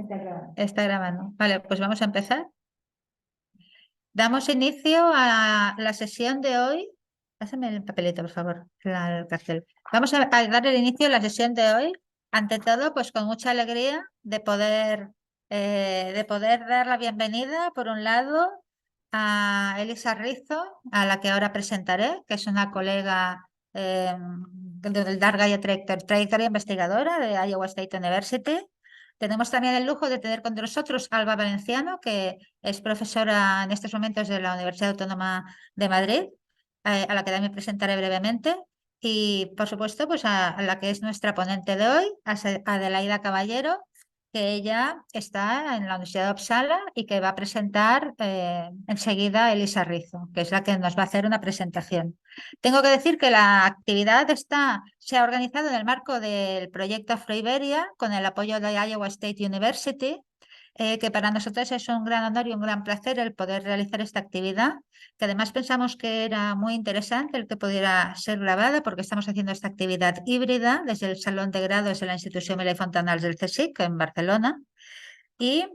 Está grabando. Está grabando. Vale, pues vamos a empezar. Damos inicio a la sesión de hoy. Pásame el papelito, por favor, el cartel. Vamos a dar el inicio a la sesión de hoy. Ante todo, pues con mucha alegría de poder dar la bienvenida, por un lado, a Elisa Rizo, a la que ahora presentaré, que es una colega del larga trayectoria investigadora de Iowa State University. Tenemos también el lujo de tener con nosotros a Alba Valenciano, que es profesora en estos momentos de la Universidad Autónoma de Madrid, a la que también presentaré brevemente. Y, por supuesto, pues a la que es nuestra ponente de hoy, a Adelaida Caballero, que ella está en la Universidad de Uppsala y que va a presentar enseguida Elisa Rizo, que es la que nos va a hacer una presentación. Tengo que decir que la actividad se ha organizado en el marco del proyecto Afroiberia con el apoyo de Iowa State University, que para nosotros es un gran honor y un gran placer el poder realizar esta actividad, que además pensamos que era muy interesante el que pudiera ser grabada porque estamos haciendo esta actividad híbrida desde el Salón de Grados de la Institución Miley Fontanals del CSIC en Barcelona. Y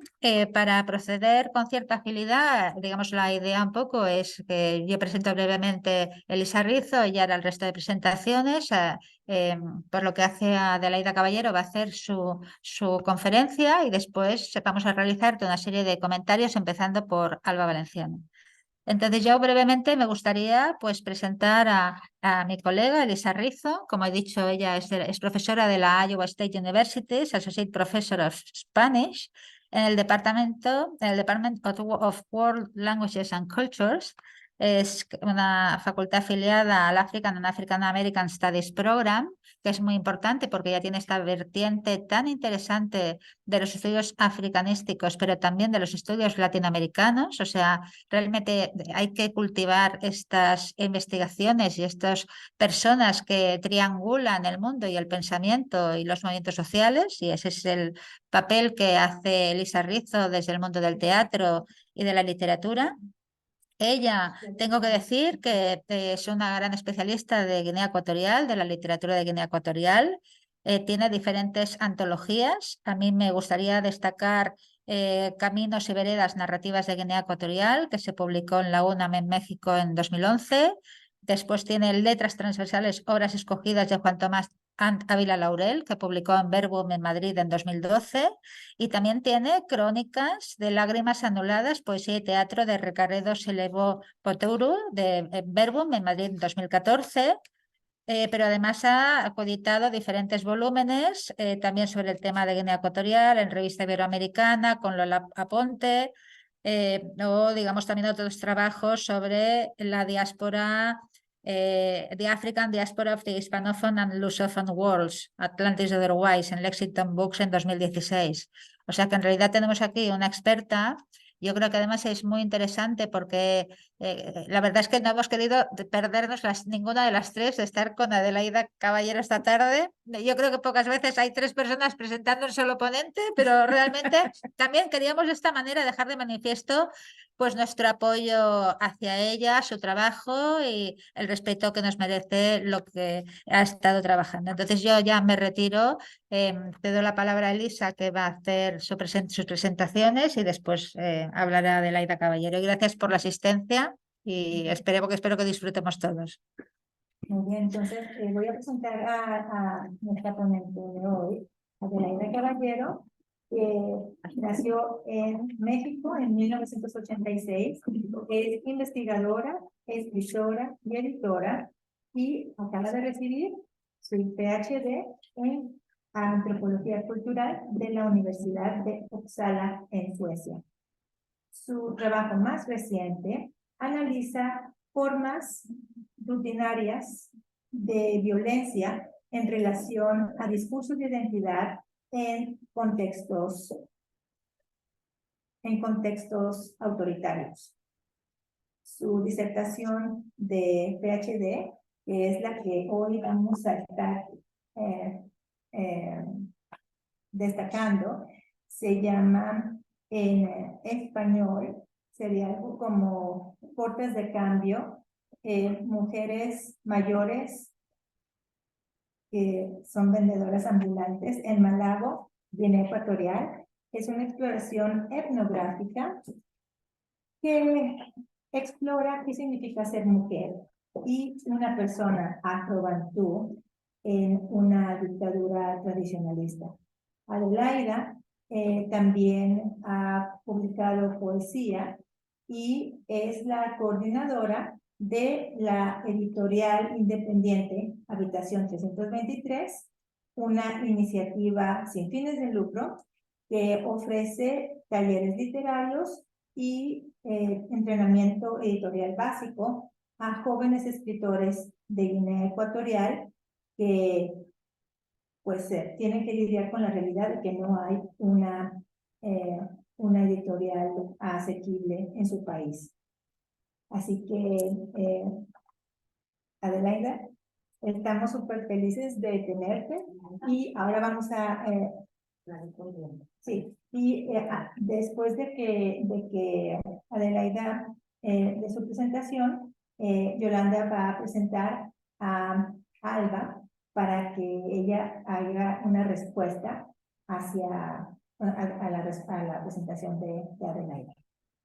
para proceder con cierta agilidad, digamos, la idea un poco es que yo presento brevemente Elisa Rizo y ahora el resto de presentaciones. Por lo que hace a Adelaida Caballero, va a hacer su conferencia y después vamos a realizar toda una serie de comentarios, empezando por Alba Valenciano. Entonces, yo brevemente me gustaría pues presentar a mi colega Elisa Rizo. Como he dicho, ella es profesora de la Iowa State University, es Associate Professor of Spanish en el Department of World Languages and Cultures. Es una facultad afiliada al African and African American Studies Program, que es muy importante porque ya tiene esta vertiente tan interesante de los estudios africanísticos, pero también de los estudios latinoamericanos. O sea, realmente hay que cultivar estas investigaciones y estas personas que triangulan el mundo y el pensamiento y los movimientos sociales, y ese es el papel que hace Elisa Rizo desde el mundo del teatro y de la literatura. Ella, tengo que decir que es una gran especialista de Guinea Ecuatorial, de la literatura de Guinea Ecuatorial. Tiene diferentes antologías. A mí me gustaría destacar Caminos y Veredas Narrativas de Guinea Ecuatorial, que se publicó en la UNAM en México en 2011. Después tiene Letras Transversales, Obras Escogidas de Juan Tomás Ávila Laurel, que publicó en Verbum en Madrid en 2012. Y también tiene Crónicas de Lágrimas Anuladas, Poesía y Teatro de Recaredo Selevo Potouru, de Verbum en Madrid en 2014. Pero además ha coeditado diferentes volúmenes, también sobre el tema de Guinea Ecuatorial, en Revista Iberoamericana, con Lola Aponte, o digamos también otros trabajos sobre la diáspora, The African Diaspora of the Hispanophone and Lusophone Worlds, Atlantis Otherwise, en Lexington Books en 2016. O sea que en realidad tenemos aquí una experta. Yo creo que además es muy interesante porque la verdad es que no hemos querido perdernos ninguna de las tres, de estar con Adelaida Caballero esta tarde. Yo creo que pocas veces hay tres personas presentando un solo ponente, pero realmente también queríamos de esta manera dejar de manifiesto pues nuestro apoyo hacia ella, su trabajo y el respeto que nos merece lo que ha estado trabajando. Entonces yo ya me retiro. Te doy la palabra a Elisa, que va a hacer sus presentaciones y después hablará de Laida Caballero. Y gracias por la asistencia y espero que disfrutemos todos. Muy bien, entonces voy a presentar a nuestra ponente de hoy, Adelaida Caballero, que nació en México en 1986. Es investigadora, escritora y editora y acaba de recibir su PhD en Antropología Cultural de la Universidad de Uppsala en Suecia. Su trabajo más reciente analiza formas rutinarias de violencia en relación a discursos de identidad en contextos autoritarios. Su disertación de PhD, que es la que hoy vamos a estar destacando, se llama en español, sería algo como Portas de Cambio, mujeres mayores que son vendedoras ambulantes en Malabo, Guinea Ecuatorial, Es una exploración etnográfica que explora qué significa ser mujer y una persona afro-bantú en una dictadura tradicionalista. Adelaida también ha publicado poesía y es la coordinadora de la editorial independiente Habitación 323, una iniciativa sin fines de lucro que ofrece talleres literarios y entrenamiento editorial básico a jóvenes escritores de Guinea Ecuatorial que pues tienen que lidiar con la realidad de que no hay una editorial asequible en su país. Así que, Adelaida, estamos súper felices de tenerte y ahora vamos a... sí, y después de que Adelaida de su presentación, Yolanda va a presentar a Alba para que ella haga una respuesta hacia a la presentación de Adelaida.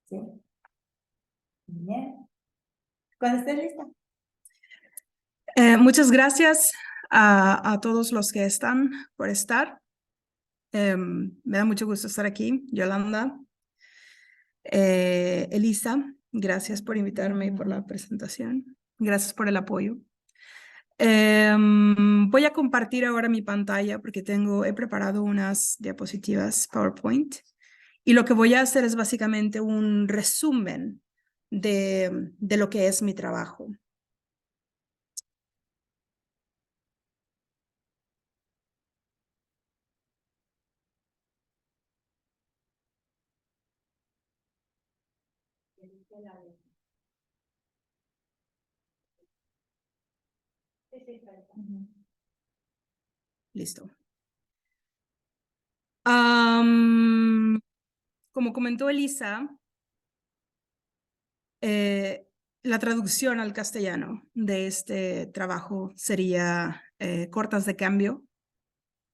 ¿Sí? Bien. Cuando estés lista. Muchas gracias a todos los que están por estar. Me da mucho gusto estar aquí. Yolanda, Elisa, gracias por invitarme y por la presentación. Gracias por el apoyo. Voy a compartir ahora mi pantalla porque he preparado unas diapositivas PowerPoint y lo que voy a hacer es básicamente un resumen de lo que es mi trabajo. Listo. Como comentó Elisa, la traducción al castellano de este trabajo sería cortas de cambio,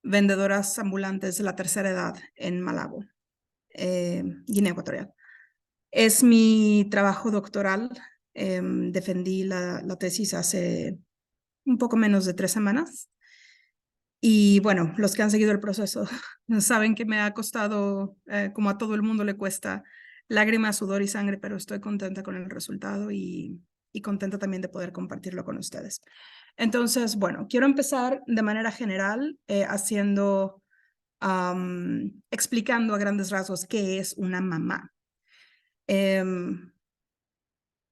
vendedoras ambulantes de la tercera edad en Malabo, Guinea Ecuatorial. Es mi trabajo doctoral. Defendí la tesis hace un poco menos de 3 semanas. Y bueno, los que han seguido el proceso saben que me ha costado, como a todo el mundo le cuesta, lágrimas, sudor y sangre, pero estoy contenta con el resultado y contenta también de poder compartirlo con ustedes. Entonces, bueno, quiero empezar de manera general explicando a grandes rasgos qué es una mamá.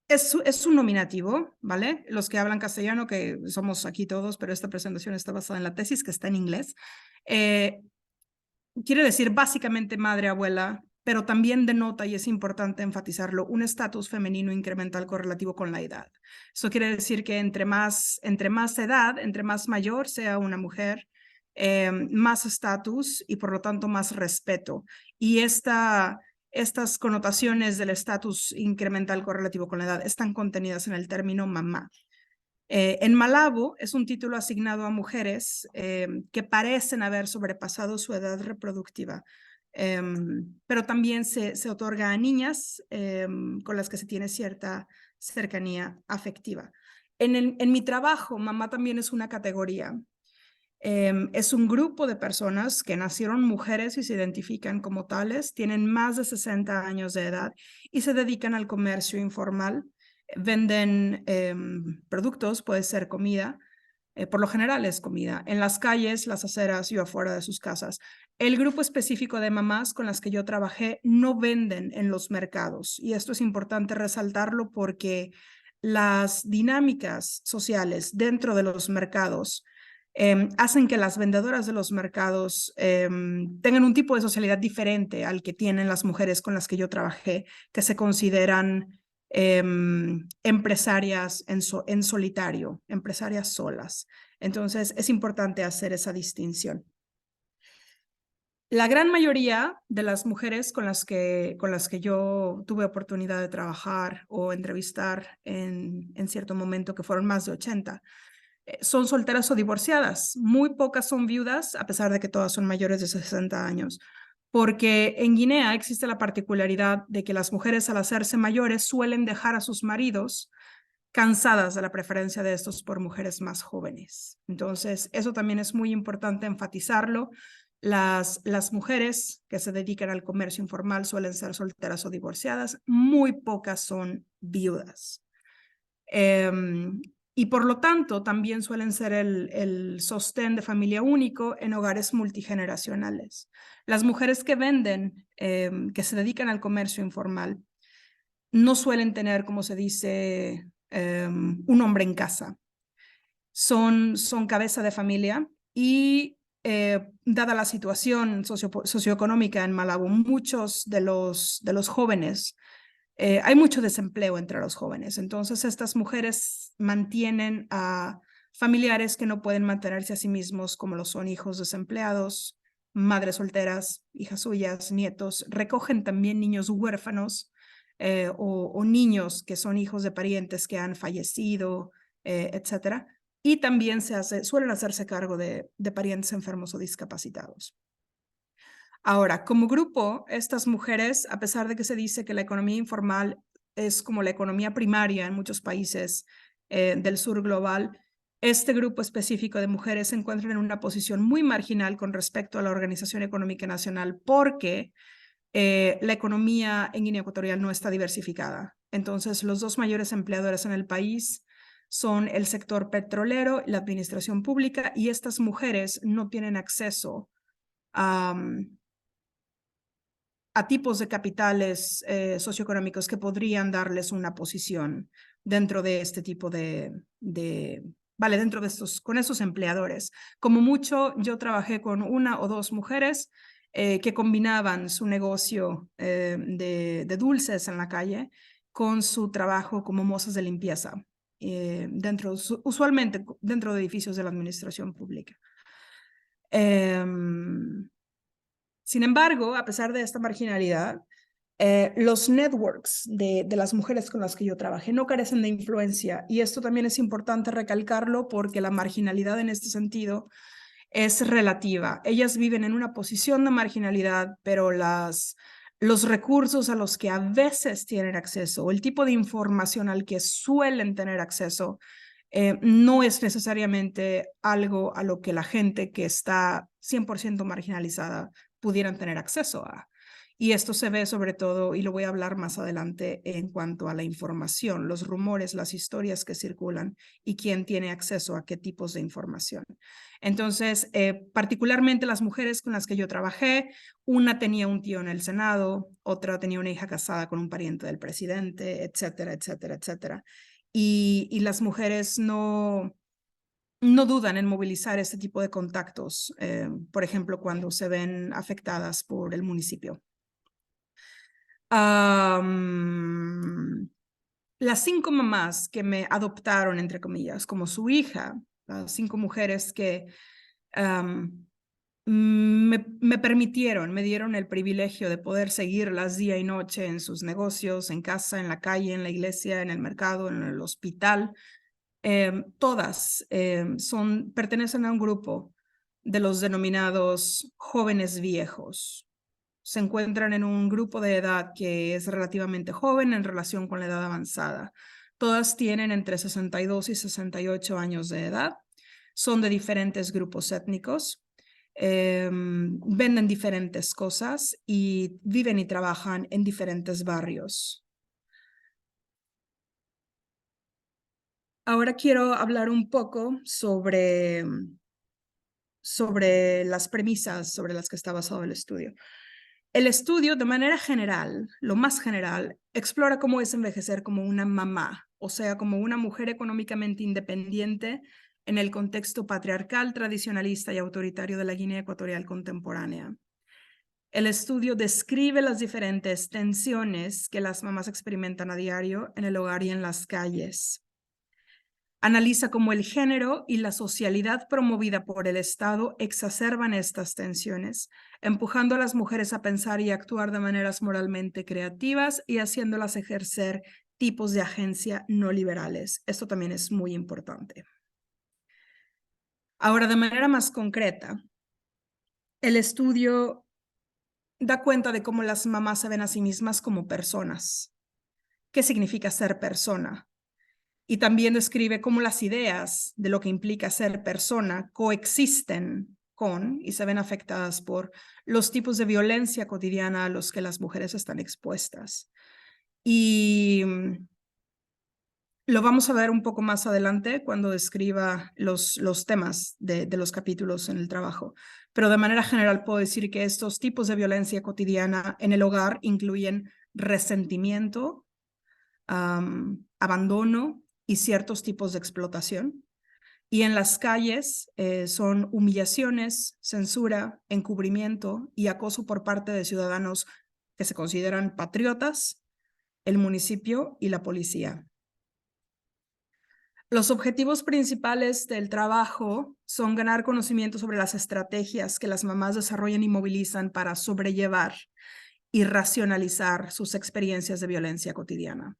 Es un nominativo, ¿vale? Los que hablan castellano, que somos aquí todos, pero esta presentación está basada en la tesis, que está en inglés. Quiere decir básicamente madre, abuela, pero también denota, y es importante enfatizarlo, un estatus femenino incremental correlativo con la edad. Eso quiere decir que entre más edad, entre más mayor sea una mujer, más estatus y por lo tanto más respeto. Y estas connotaciones del estatus incremental correlativo con la edad están contenidas en el término mamá. En Malabo es un título asignado a mujeres que parecen haber sobrepasado su edad reproductiva, pero también se otorga a niñas con las que se tiene cierta cercanía afectiva. En mi trabajo, mamá también es una categoría. Es un grupo de personas que nacieron mujeres y se identifican como tales, tienen más de 60 años de edad y se dedican al comercio informal. Venden productos, puede ser comida, por lo general es comida, en las calles, las aceras y afuera de sus casas. El grupo específico de mamás con las que yo trabajé no venden en los mercados y esto es importante resaltarlo porque las dinámicas sociales dentro de los mercados hacen que las vendedoras de los mercados tengan un tipo de socialidad diferente al que tienen las mujeres con las que yo trabajé, que se consideran empresarias en solitario, empresarias solas. Entonces, es importante hacer esa distinción. La gran mayoría de las mujeres con las que yo tuve oportunidad de trabajar o entrevistar en cierto momento, que fueron más de 80, son solteras o divorciadas. Muy pocas son viudas, a pesar de que todas son mayores de 60 años. porque en Guinea existe la particularidad de que las mujeres al hacerse mayores suelen dejar a sus maridos cansadas de la preferencia de estos por mujeres más jóvenes. Entonces, eso también es muy importante enfatizarlo. Las mujeres que se dedican al comercio informal suelen ser solteras o divorciadas, muy pocas son viudas. Y por lo tanto, también suelen ser el sostén de familia único en hogares multigeneracionales. Las mujeres que venden, que se dedican al comercio informal, no suelen tener, como se dice, un hombre en casa. Son cabeza de familia y dada la situación socioeconómica en Malabo, muchos de los jóvenes, hay mucho desempleo entre los jóvenes. Entonces, estas mujeres mantienen a familiares que no pueden mantenerse a sí mismos, como lo son hijos desempleados, madres solteras, hijas suyas, nietos. Recogen también niños huérfanos o niños que son hijos de parientes que han fallecido, etcétera. Y también suelen hacerse cargo de parientes enfermos o discapacitados. Ahora, como grupo, estas mujeres, a pesar de que se dice que la economía informal es como la economía primaria en muchos países del sur global, este grupo específico de mujeres se encuentran en una posición muy marginal con respecto a la Organización Económica Nacional porque la economía en Guinea Ecuatorial no está diversificada. Entonces, los dos mayores empleadores en el país son el sector petrolero y la administración pública, y estas mujeres no tienen acceso a tipos de capitales socioeconómicos que podrían darles una posición dentro de este tipo dentro de con esos empleadores. Como mucho, yo trabajé con una o dos mujeres que combinaban su negocio de dulces en la calle con su trabajo como mozas de limpieza, usualmente dentro de edificios de la administración pública. Sin embargo, a pesar de esta marginalidad, los networks de las mujeres con las que yo trabajé no carecen de influencia, y esto también es importante recalcarlo porque la marginalidad en este sentido es relativa. Ellas viven en una posición de marginalidad, pero los recursos a los que a veces tienen acceso o el tipo de información al que suelen tener acceso no es necesariamente algo a lo que la gente que está 100% marginalizada pudieran tener acceso a. Y esto se ve sobre todo, y lo voy a hablar más adelante, en cuanto a la información, los rumores, las historias que circulan y quién tiene acceso a qué tipos de información. Entonces, particularmente las mujeres con las que yo trabajé, una tenía un tío en el Senado, otra tenía una hija casada con un pariente del presidente, etcétera, etcétera, etcétera. Y las mujeres no dudan en movilizar este tipo de contactos, por ejemplo, cuando se ven afectadas por el municipio. Las 5 mamás que me adoptaron, entre comillas, como su hija, las 5 mujeres que me permitieron, me dieron el privilegio de poder seguirlas día y noche en sus negocios, en casa, en la calle, en la iglesia, en el mercado, en el hospital. Todas pertenecen a un grupo de los denominados jóvenes viejos. Se encuentran en un grupo de edad que es relativamente joven en relación con la edad avanzada. Todas tienen entre 62 y 68 años de edad. Son de diferentes grupos étnicos. Venden diferentes cosas y viven y trabajan en diferentes barrios. Ahora quiero hablar un poco sobre las premisas sobre las que está basado el estudio. El estudio, de manera general, lo más general, explora cómo es envejecer como una mamá, o sea, como una mujer económicamente independiente en el contexto patriarcal, tradicionalista y autoritario de la Guinea Ecuatorial contemporánea. El estudio describe las diferentes tensiones que las mamás experimentan a diario en el hogar y en las calles. Analiza cómo el género y la socialidad promovida por el Estado exacerban estas tensiones, empujando a las mujeres a pensar y actuar de maneras moralmente creativas y haciéndolas ejercer tipos de agencia no liberales. Esto también es muy importante. Ahora, de manera más concreta, el estudio da cuenta de cómo las mamás se ven a sí mismas como personas. ¿Qué significa ser persona? Y también describe cómo las ideas de lo que implica ser persona coexisten con y se ven afectadas por los tipos de violencia cotidiana a los que las mujeres están expuestas. Y lo vamos a ver un poco más adelante cuando describa los temas de los capítulos en el trabajo. Pero de manera general puedo decir que estos tipos de violencia cotidiana en el hogar incluyen resentimiento, abandono y ciertos tipos de explotación. Y en las calles son humillaciones, censura, encubrimiento y acoso por parte de ciudadanos que se consideran patriotas, el municipio y la policía. Los objetivos principales del trabajo son ganar conocimiento sobre las estrategias que las mamás desarrollan y movilizan para sobrellevar y racionalizar sus experiencias de violencia cotidiana.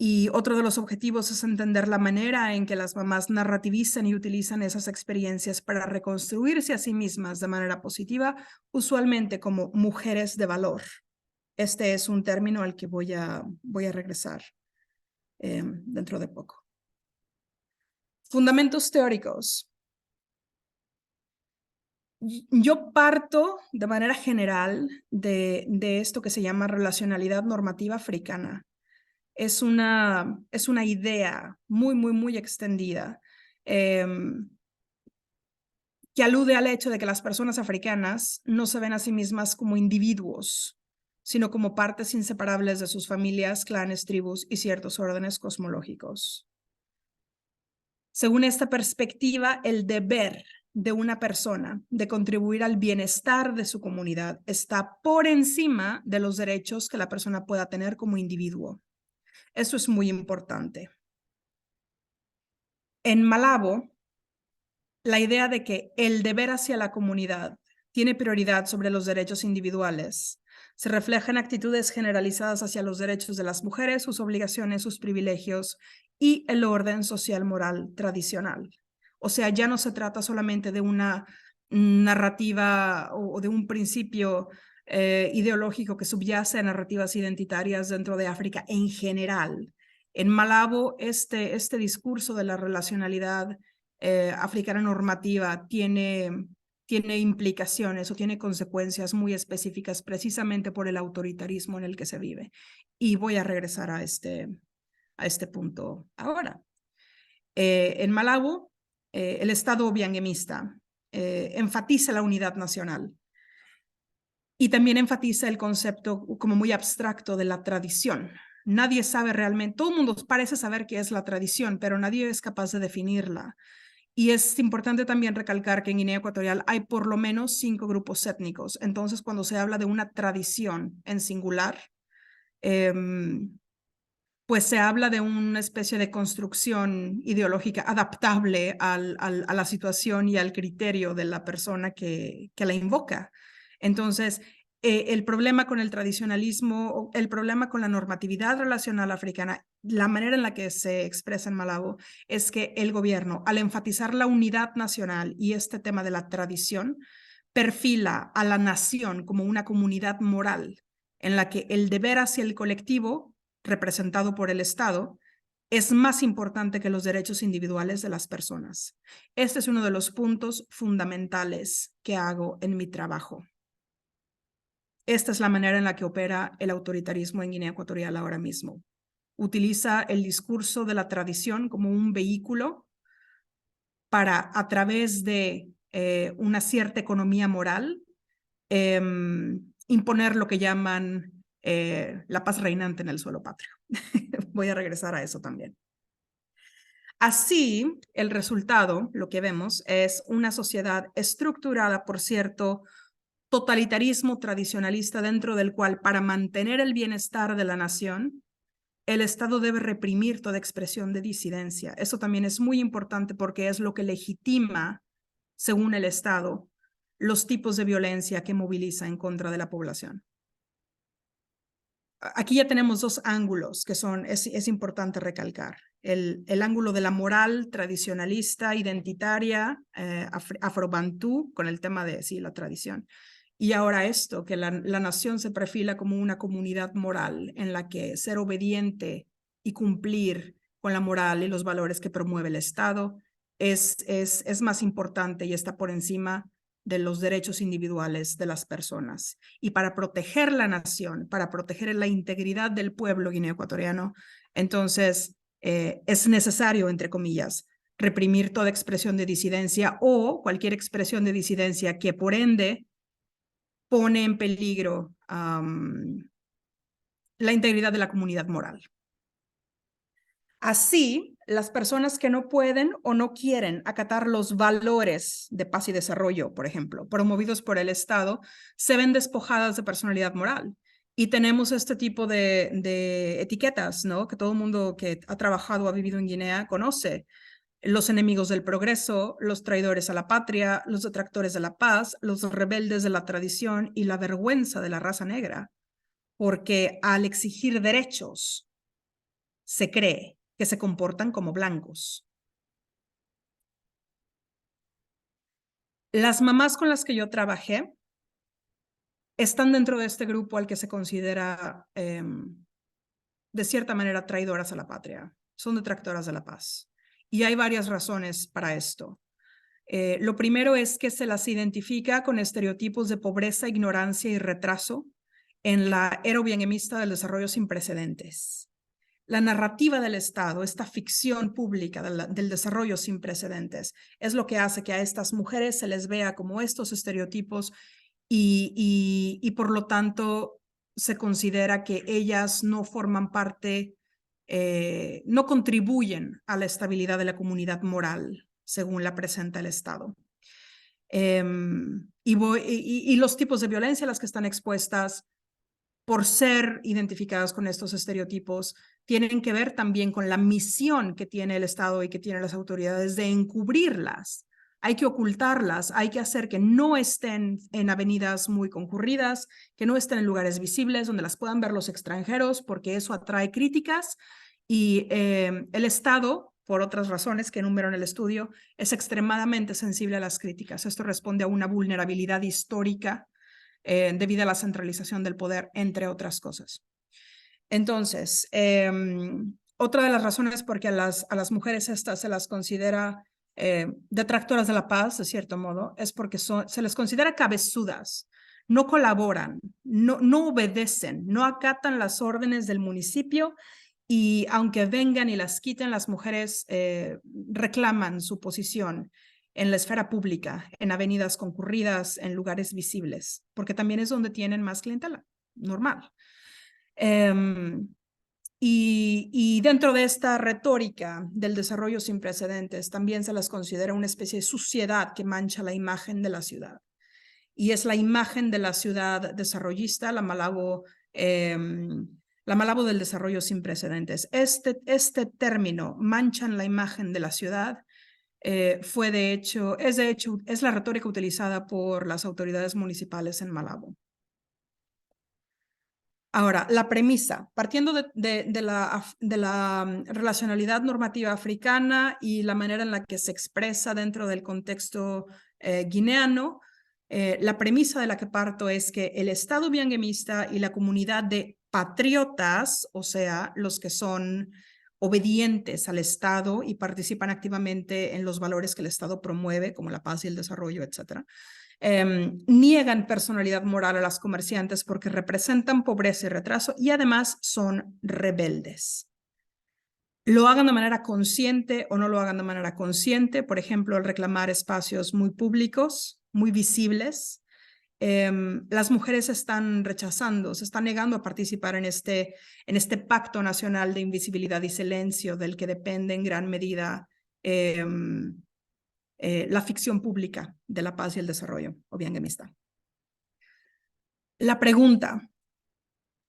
Y otro de los objetivos es entender la manera en que las mamás narrativizan y utilizan esas experiencias para reconstruirse a sí mismas de manera positiva, usualmente como mujeres de valor. Este es un término al que voy a regresar dentro de poco. Fundamentos teóricos. Yo parto de manera general de esto que se llama relacionalidad normativa africana. Es una idea muy extendida que alude al hecho de que las personas africanas no se ven a sí mismas como individuos, sino como partes inseparables de sus familias, clanes, tribus y ciertos órdenes cosmológicos. Según esta perspectiva, el deber de una persona de contribuir al bienestar de su comunidad está por encima de los derechos que la persona pueda tener como individuo. Eso es muy importante. En Malabo, la idea de que el deber hacia la comunidad tiene prioridad sobre los derechos individuales se refleja en actitudes generalizadas hacia los derechos de las mujeres, sus obligaciones, sus privilegios y el orden social moral tradicional. O sea, ya no se trata solamente de una narrativa o de un principio ideológico que subyace a narrativas identitarias dentro de África en general. En Malabo, este discurso de la relacionalidad africana normativa tiene implicaciones o tiene consecuencias muy específicas precisamente por el autoritarismo en el que se vive. Y voy a regresar a este punto ahora. En Malabo, el Estado bianguemista enfatiza la unidad nacional y también enfatiza el concepto como muy abstracto de la tradición. Nadie sabe realmente, todo el mundo parece saber qué es la tradición, pero nadie es capaz de definirla. Y es importante también recalcar que en Guinea Ecuatorial hay por lo menos 5 grupos étnicos. Entonces, cuando se habla de una tradición en singular, pues se habla de una especie de construcción ideológica adaptable a la situación y al criterio de la persona que la invoca. Entonces, el problema con el tradicionalismo, el problema con la normatividad relacional africana, la manera en la que se expresa en Malabo es que el gobierno, al enfatizar la unidad nacional y este tema de la tradición, perfila a la nación como una comunidad moral en la que el deber hacia el colectivo, representado por el Estado, es más importante que los derechos individuales de las personas. Este es uno de los puntos fundamentales que hago en mi trabajo. Esta es la manera en la que opera el autoritarismo en Guinea Ecuatorial ahora mismo. Utiliza el discurso de la tradición como un vehículo para, a través de una cierta economía moral, imponer lo que llaman la paz reinante en el suelo patrio. Voy a regresar a eso también. Así, el resultado, lo que vemos, es una sociedad estructurada por cierto totalitarismo tradicionalista dentro del cual, para mantener el bienestar de la nación, el Estado debe reprimir toda expresión de disidencia. Eso también es muy importante porque es lo que legitima, según el Estado, los tipos de violencia que moviliza en contra de la población. Aquí ya tenemos 2 ángulos que es importante recalcar. El ángulo de la moral tradicionalista, identitaria, afrobantú, con el tema de la tradición. Y ahora esto, que la nación se perfila como una comunidad moral en la que ser obediente y cumplir con la moral y los valores que promueve el Estado es más importante y está por encima de los derechos individuales de las personas. Y para proteger la nación, para proteger la integridad del pueblo guineo-ecuatoriano, entonces es necesario, entre comillas, reprimir toda expresión de disidencia o cualquier expresión de disidencia que por ende pone en peligro la integridad de la comunidad moral. Así, las personas que no pueden o no quieren acatar los valores de paz y desarrollo, por ejemplo, promovidos por el Estado, se ven despojadas de personalidad moral. Y tenemos este tipo de etiquetas, ¿no? Que todo el mundo que ha trabajado o ha vivido en Guinea conoce. Los enemigos del progreso, los traidores a la patria, los detractores de la paz, los rebeldes de la tradición y la vergüenza de la raza negra. Porque al exigir derechos, se cree que se comportan como blancos. Las mamás con las que yo trabajé están dentro de este grupo al que se considera de cierta manera traidoras a la patria. Son detractoras de la paz. Y hay varias razones para esto. Lo primero es que se las identifica con estereotipos de pobreza, ignorancia y retraso en la era bienhemista del desarrollo sin precedentes. La narrativa del Estado, esta ficción pública del desarrollo sin precedentes, es lo que hace que a estas mujeres se les vea como estos estereotipos y por lo tanto se considera que ellas no forman parte, no contribuyen a la estabilidad de la comunidad moral, según la presenta el Estado. Y los tipos de violencia a las que están expuestas por ser identificadas con estos estereotipos, tienen que ver también con la misión que tiene el Estado y que tienen las autoridades de encubrirlas. Hay que ocultarlas, hay que hacer que no estén en avenidas muy concurridas, que no estén en lugares visibles donde las puedan ver los extranjeros, porque eso atrae críticas y el Estado, por otras razones que enumero en el estudio, es extremadamente sensible a las críticas. Esto responde a una vulnerabilidad histórica debido a la centralización del poder, entre otras cosas. Entonces, otra de las razones por qué a las mujeres estas se las considera detractoras de la paz, de cierto modo, es porque se les considera cabezudas, no colaboran, no obedecen, no acatan las órdenes del municipio y aunque vengan y las quiten, las mujeres reclaman su posición en la esfera pública, en avenidas concurridas, en lugares visibles, porque también es donde tienen más clientela, normal. Y dentro de esta retórica del desarrollo sin precedentes, también se las considera una especie de suciedad que mancha la imagen de la ciudad. Y es la imagen de la ciudad desarrollista, la Malabo del desarrollo sin precedentes. Este término, manchan la imagen de la ciudad, es la retórica utilizada por las autoridades municipales en Malabo. Ahora, la premisa, partiendo de la relacionalidad normativa africana y la manera en la que se expresa dentro del contexto guineano, la premisa de la que parto es que el Estado bienguemista y la comunidad de patriotas, o sea, los que son obedientes al Estado y participan activamente en los valores que el Estado promueve, como la paz y el desarrollo, etcétera, niegan personalidad moral a las comerciantes porque representan pobreza y retraso y además son rebeldes. Lo hagan de manera consciente o no lo hagan de manera consciente, por ejemplo, al reclamar espacios muy públicos, muy visibles, las mujeres están rechazando, se están negando a participar en este pacto nacional de invisibilidad y silencio del que depende en gran medida la ficción pública de la paz y el desarrollo, o bienguemista. La pregunta,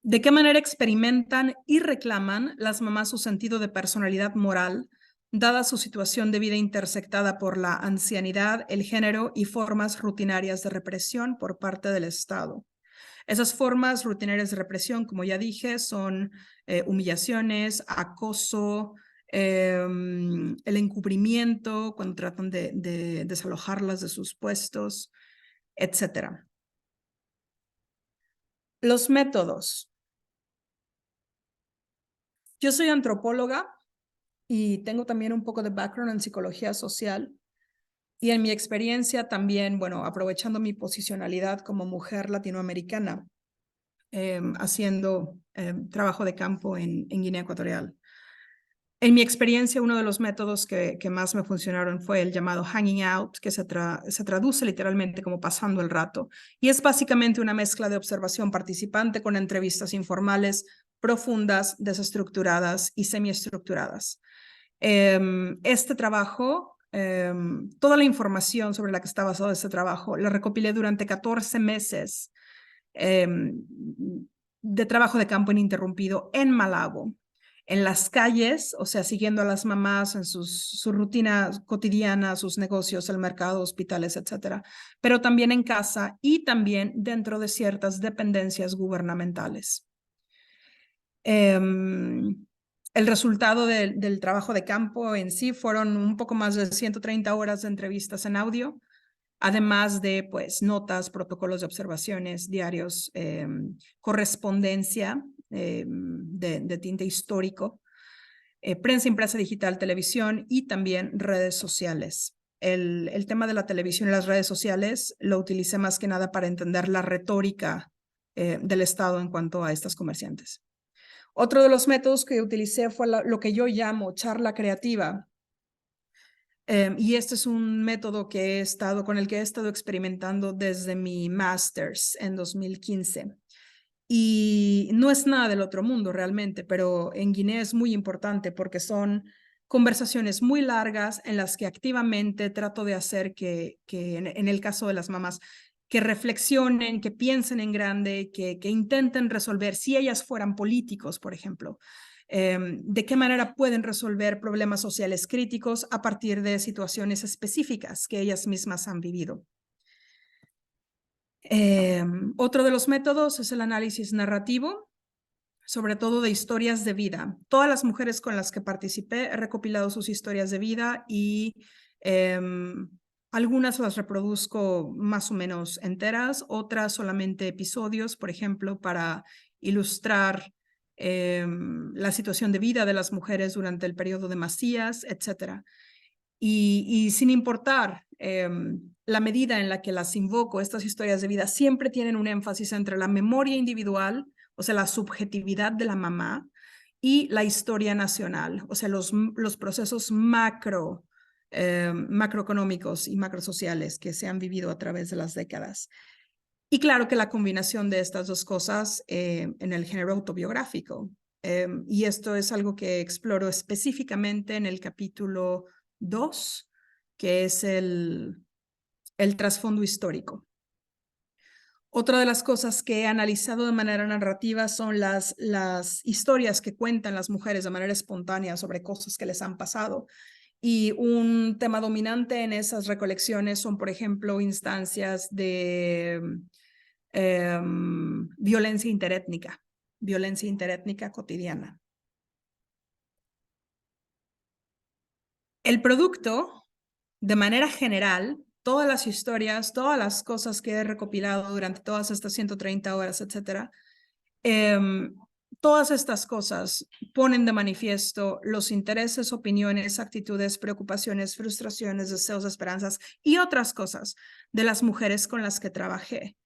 ¿de qué manera experimentan y reclaman las mamás su sentido de personalidad moral, dada su situación de vida intersectada por la ancianidad, el género y formas rutinarias de represión por parte del Estado? Esas formas rutinarias de represión, como ya dije, son humillaciones, acoso, el encubrimiento cuando tratan de desalojarlas de sus puestos, etcétera. Los métodos. Yo soy antropóloga y tengo también un poco de background en psicología social. Y en mi experiencia también, bueno, aprovechando mi posicionalidad como mujer latinoamericana, haciendo trabajo de campo en Guinea Ecuatorial. En mi experiencia, uno de los métodos que más me funcionaron fue el llamado hanging out, que se traduce literalmente como pasando el rato. Y es básicamente una mezcla de observación participante con entrevistas informales, profundas, desestructuradas y semiestructuradas. Este trabajo, toda la información sobre la que está basado este trabajo, la recopilé durante 14 meses de trabajo de campo ininterrumpido en Malabo, en las calles, o sea, siguiendo a las mamás en su rutina cotidiana, sus negocios, el mercado, hospitales, etcétera, pero también en casa y también dentro de ciertas dependencias gubernamentales. El resultado del trabajo de campo en sí fueron un poco más de 130 horas de entrevistas en audio, además de pues notas, protocolos de observaciones, diarios, correspondencia de tinte histórico, prensa impresa digital, televisión y también redes sociales. El tema de la televisión y las redes sociales lo utilicé más que nada para entender la retórica del Estado en cuanto a estas comerciantes. Otro de los métodos que utilicé fue lo que yo llamo charla creativa. Y este es un método con el que he estado experimentando desde mi master's en 2015. Y no es nada del otro mundo realmente, pero en Guinea es muy importante porque son conversaciones muy largas en las que activamente trato de hacer que en el caso de las mamás, que reflexionen, que piensen en grande, que intenten resolver, si ellas fueran políticos, por ejemplo, de qué manera pueden resolver problemas sociales críticos a partir de situaciones específicas que ellas mismas han vivido. Otro de los métodos es el análisis narrativo, sobre todo de historias de vida. Todas las mujeres con las que participé he recopilado sus historias de vida y algunas las reproduzco más o menos enteras, otras solamente episodios, por ejemplo, para ilustrar la situación de vida de las mujeres durante el periodo de Masías, etc. Y sin importar la medida en la que las invoco, estas historias de vida siempre tienen un énfasis entre la memoria individual, o sea, la subjetividad de la mamá, y la historia nacional, o sea, los procesos macroeconómicos y macrosociales que se han vivido a través de las décadas. Y claro que la combinación de estas dos cosas en el género autobiográfico. Y esto es algo que exploro específicamente en el capítulo 2, que es el trasfondo histórico. Otra de las cosas que he analizado de manera narrativa son las historias que cuentan las mujeres de manera espontánea sobre cosas que les han pasado. Y un tema dominante en esas recolecciones son, por ejemplo, instancias de violencia interétnica cotidiana. El producto, de manera general, todas las historias, todas las cosas que he recopilado durante todas estas 130 horas, etcétera, todas estas cosas ponen de manifiesto los intereses, opiniones, actitudes, preocupaciones, frustraciones, deseos, esperanzas y otras cosas de las mujeres con las que trabajé.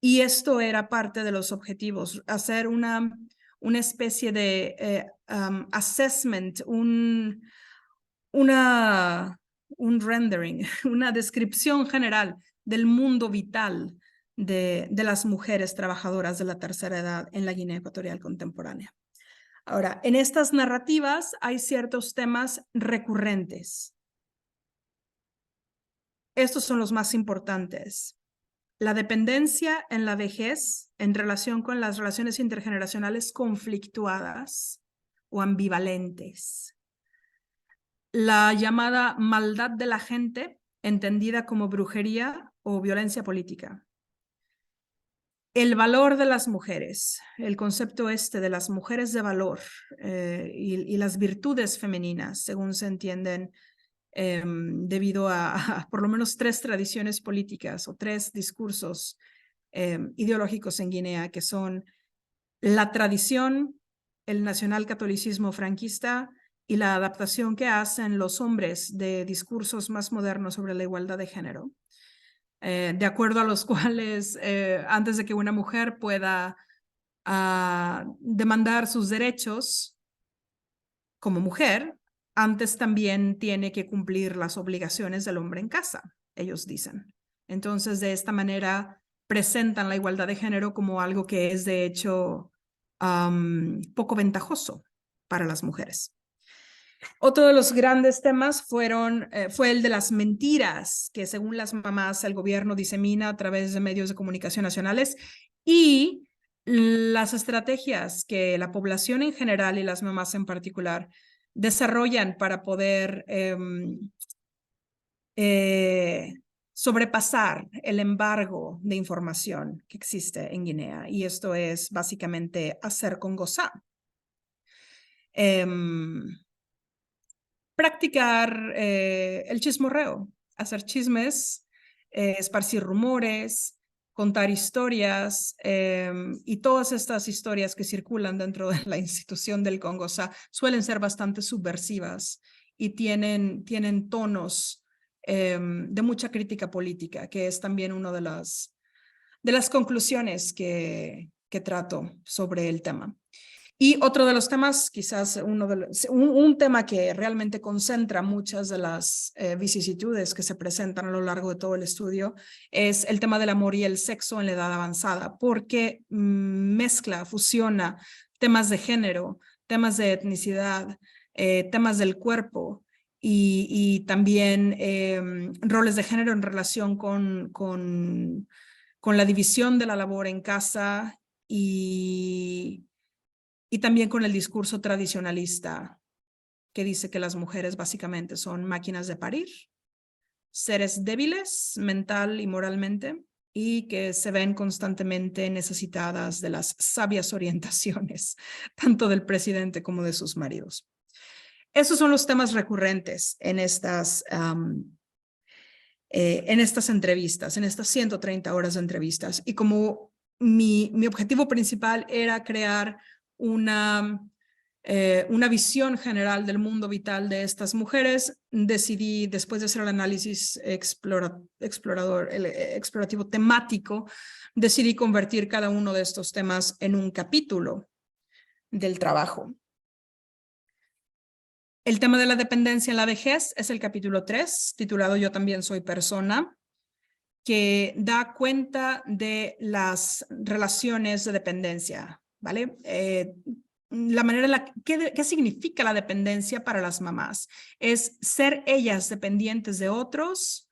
Y esto era parte de los objetivos, hacer una especie de assessment, un rendering, una descripción general del mundo vital de las mujeres trabajadoras de la tercera edad en la Guinea Ecuatorial contemporánea. Ahora, en estas narrativas hay ciertos temas recurrentes. Estos son los más importantes. La dependencia en la vejez en relación con las relaciones intergeneracionales conflictuadas o ambivalentes. La llamada maldad de la gente, entendida como brujería o violencia política. El valor de las mujeres, el concepto de las mujeres de valor y las virtudes femeninas, según se entienden, debido a por lo menos 3 tradiciones políticas o 3 discursos ideológicos en Guinea, que son la tradición, el nacionalcatolicismo franquista y la adaptación que hacen los hombres de discursos más modernos sobre la igualdad de género, de acuerdo a los cuales antes de que una mujer pueda demandar sus derechos como mujer, antes también tiene que cumplir las obligaciones del hombre en casa, ellos dicen. Entonces, de esta manera presentan la igualdad de género como algo que es de hecho poco ventajoso para las mujeres. Otro de los grandes temas fue el de las mentiras que según las mamás el gobierno disemina a través de medios de comunicación nacionales y las estrategias que la población en general y las mamás en particular desarrollan para poder sobrepasar el embargo de información que existe en Guinea. Y esto es básicamente hacer con gozar. Practicar el chismorreo, hacer chismes, esparcir rumores, contar historias y todas estas historias que circulan dentro de la institución del Congo suelen ser bastante subversivas y tienen tonos de mucha crítica política, que es también una de las conclusiones que trato sobre el tema. Y otro de los temas, quizás un tema que realmente concentra muchas de las vicisitudes que se presentan a lo largo de todo el estudio, es el tema del amor y el sexo en la edad avanzada, porque mezcla, fusiona temas de género, temas de etnicidad, temas del cuerpo y también roles de género en relación con la división de la labor en casa y también con el discurso tradicionalista que dice que las mujeres básicamente son máquinas de parir, seres débiles mental y moralmente y que se ven constantemente necesitadas de las sabias orientaciones, tanto del presidente como de sus maridos. Esos son los temas recurrentes en estas entrevistas, en estas 130 horas de entrevistas. Y como mi objetivo principal era crear una visión general del mundo vital de estas mujeres, decidí, después de hacer el análisis explorativo temático, decidí convertir cada uno de estos temas en un capítulo del trabajo. El tema de la dependencia en la vejez es el capítulo 3, titulado Yo también soy persona, que da cuenta de las relaciones de dependencia, ¿vale? La manera en la ¿qué significa la dependencia para las mamás? ¿Es ser ellas dependientes de otros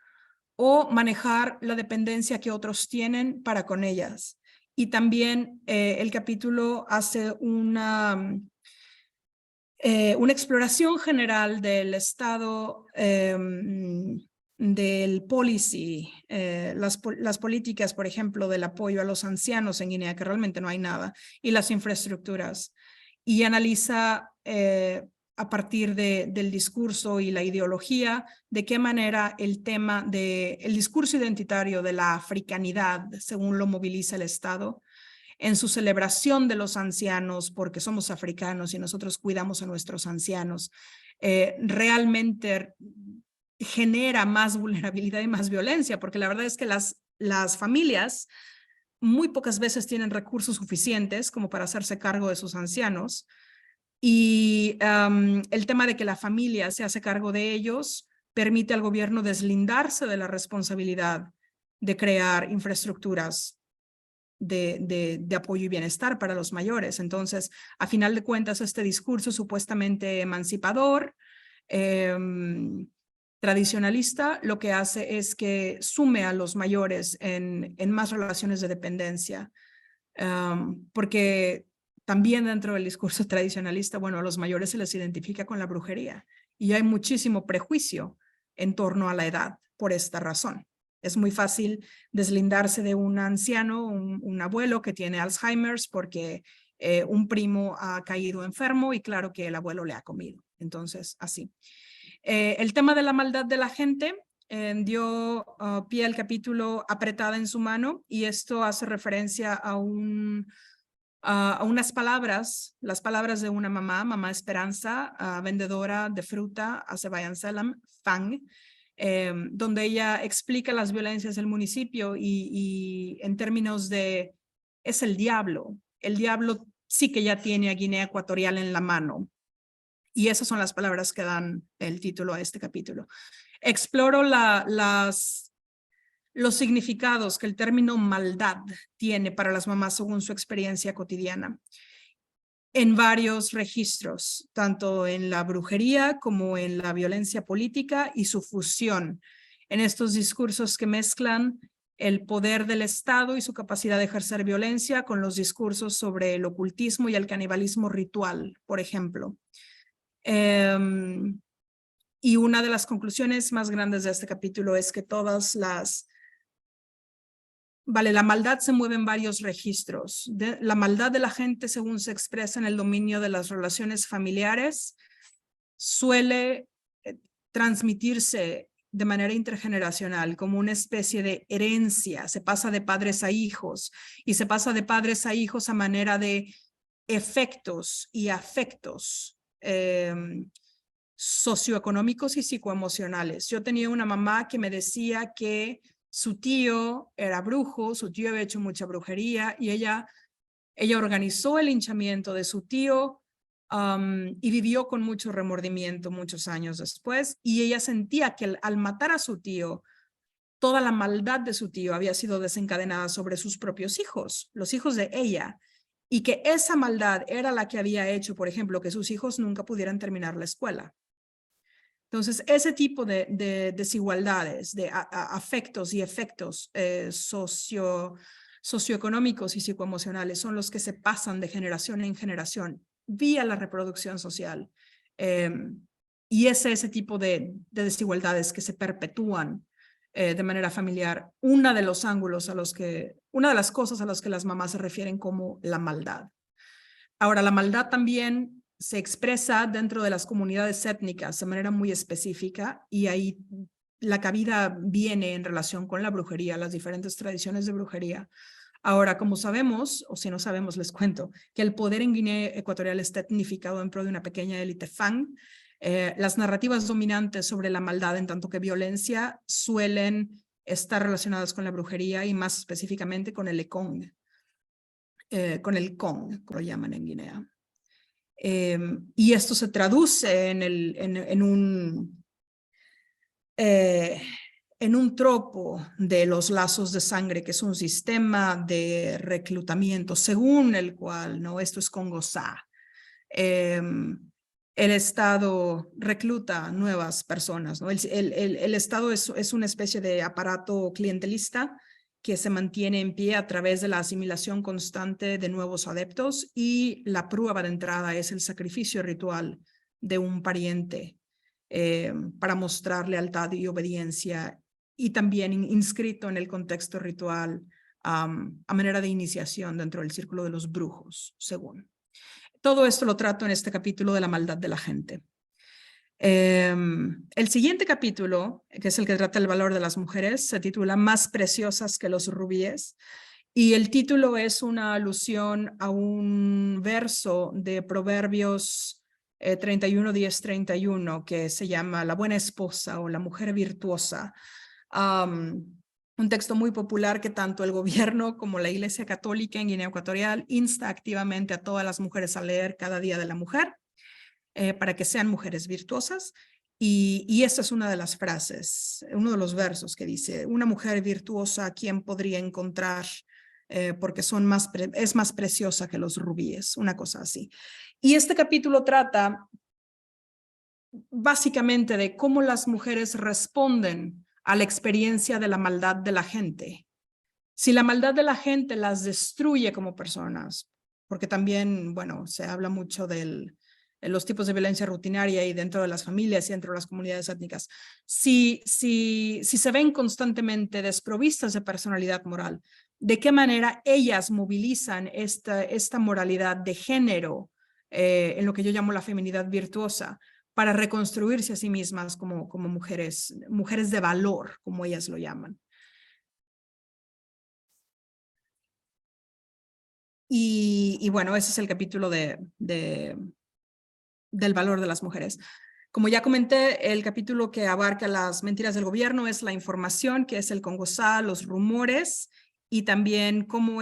o manejar la dependencia que otros tienen para con ellas? Y también el capítulo hace una exploración general del estado del policy, las políticas, por ejemplo, del apoyo a los ancianos en Guinea, que realmente no hay nada, y las infraestructuras. Y analiza a partir del discurso y la ideología, de qué manera el tema del discurso identitario de la africanidad, según lo moviliza el Estado, en su celebración de los ancianos, porque somos africanos y nosotros cuidamos a nuestros ancianos, realmente genera más vulnerabilidad y más violencia, porque la verdad es que las familias muy pocas veces tienen recursos suficientes como para hacerse cargo de sus ancianos, y el tema de que la familia se hace cargo de ellos permite al gobierno deslindarse de la responsabilidad de crear infraestructuras de apoyo y bienestar para los mayores. Entonces, a final de cuentas, este discurso supuestamente emancipador, tradicionalista, lo que hace es que sume a los mayores en más relaciones de dependencia, porque también dentro del discurso tradicionalista, bueno, a los mayores se les identifica con la brujería y hay muchísimo prejuicio en torno a la edad por esta razón. Es muy fácil deslindarse de un anciano, un abuelo que tiene Alzheimer's porque un primo ha caído enfermo y claro que el abuelo le ha comido. Entonces, así. El tema de la maldad de la gente dio pie al capítulo Apretada en su mano, y esto hace referencia a unas palabras, las palabras de una mamá Esperanza, vendedora de fruta a Sebayansalam, Fang, donde ella explica las violencias del municipio y en términos de, es el diablo sí que ya tiene a Guinea Ecuatorial en la mano. Y esas son las palabras que dan el título a este capítulo. Exploro los significados que el término maldad tiene para las mamás según su experiencia cotidiana, en varios registros, tanto en la brujería como en la violencia política y su fusión en estos discursos que mezclan el poder del Estado y su capacidad de ejercer violencia con los discursos sobre el ocultismo y el canibalismo ritual, por ejemplo. Y una de las conclusiones más grandes de este capítulo es que la maldad se mueve en varios registros. La maldad de la gente, según se expresa en el dominio de las relaciones familiares, suele transmitirse de manera intergeneracional, como una especie de herencia. Se pasa de padres a hijos, y se pasa de padres a hijos a manera de efectos y afectos socioeconómicos y psicoemocionales. Yo tenía una mamá que me decía que su tío era brujo, su tío había hecho mucha brujería, y ella organizó el linchamiento de su tío y vivió con mucho remordimiento muchos años después, y ella sentía que al matar a su tío, toda la maldad de su tío había sido desencadenada sobre sus propios hijos, los hijos de ella, y que esa maldad era la que había hecho, por ejemplo, que sus hijos nunca pudieran terminar la escuela. Entonces, ese tipo de desigualdades, de afectos y efectos socioeconómicos y psicoemocionales son los que se pasan de generación en generación vía la reproducción social. Y ese tipo de desigualdades que se perpetúan de manera familiar, una de las cosas a las que las mamás se refieren como la maldad. Ahora, la maldad también se expresa dentro de las comunidades étnicas de manera muy específica, y ahí la cabida viene en relación con la brujería, las diferentes tradiciones de brujería. Ahora, como sabemos, o si no sabemos, les cuento, que el poder en Guinea Ecuatorial está etnificado en pro de una pequeña élite Fang. Las narrativas dominantes sobre la maldad en tanto que violencia suelen estar relacionadas con la brujería y más específicamente con el Ekong, con el Kong, como lo llaman en Guinea. Y esto se traduce en un tropo de los lazos de sangre, que es un sistema de reclutamiento según el cual, ¿no? Esto es Congo-Sa. El Estado recluta nuevas personas, ¿no? El Estado es una especie de aparato clientelista que se mantiene en pie a través de la asimilación constante de nuevos adeptos, y la prueba de entrada es el sacrificio ritual de un pariente para mostrar lealtad y obediencia, y también inscrito en el contexto ritual a manera de iniciación dentro del círculo de los brujos, según. Todo esto lo trato en este capítulo de la maldad de la gente. El siguiente capítulo, que es el que trata el valor de las mujeres, se titula Más preciosas que los rubíes, y el título es una alusión a un verso de Proverbios 31, 10, 31, que se llama La buena esposa o la mujer virtuosa. Un texto muy popular que tanto el gobierno como la Iglesia Católica en Guinea Ecuatorial insta activamente a todas las mujeres a leer cada día de la mujer, para que sean mujeres virtuosas. Y esta es una de las frases, uno de los versos que dice: una mujer virtuosa, ¿quién podría encontrar? Porque es más preciosa que los rubíes, una cosa así. Y este capítulo trata básicamente de cómo las mujeres responden a la experiencia de la maldad de la gente. Si la maldad de la gente las destruye como personas, porque también, bueno, se habla mucho de los tipos de violencia rutinaria y dentro de las familias y dentro de las comunidades étnicas. Si se ven constantemente desprovistas de personalidad moral, ¿de qué manera ellas movilizan esta moralidad de género en lo que yo llamo la feminidad virtuosa para reconstruirse a sí mismas como mujeres de valor, como ellas lo llaman. Y bueno, ese es el capítulo del valor de las mujeres. Como ya comenté, el capítulo que abarca las mentiras del gobierno es la información, que es el Congosá, los rumores, y también cómo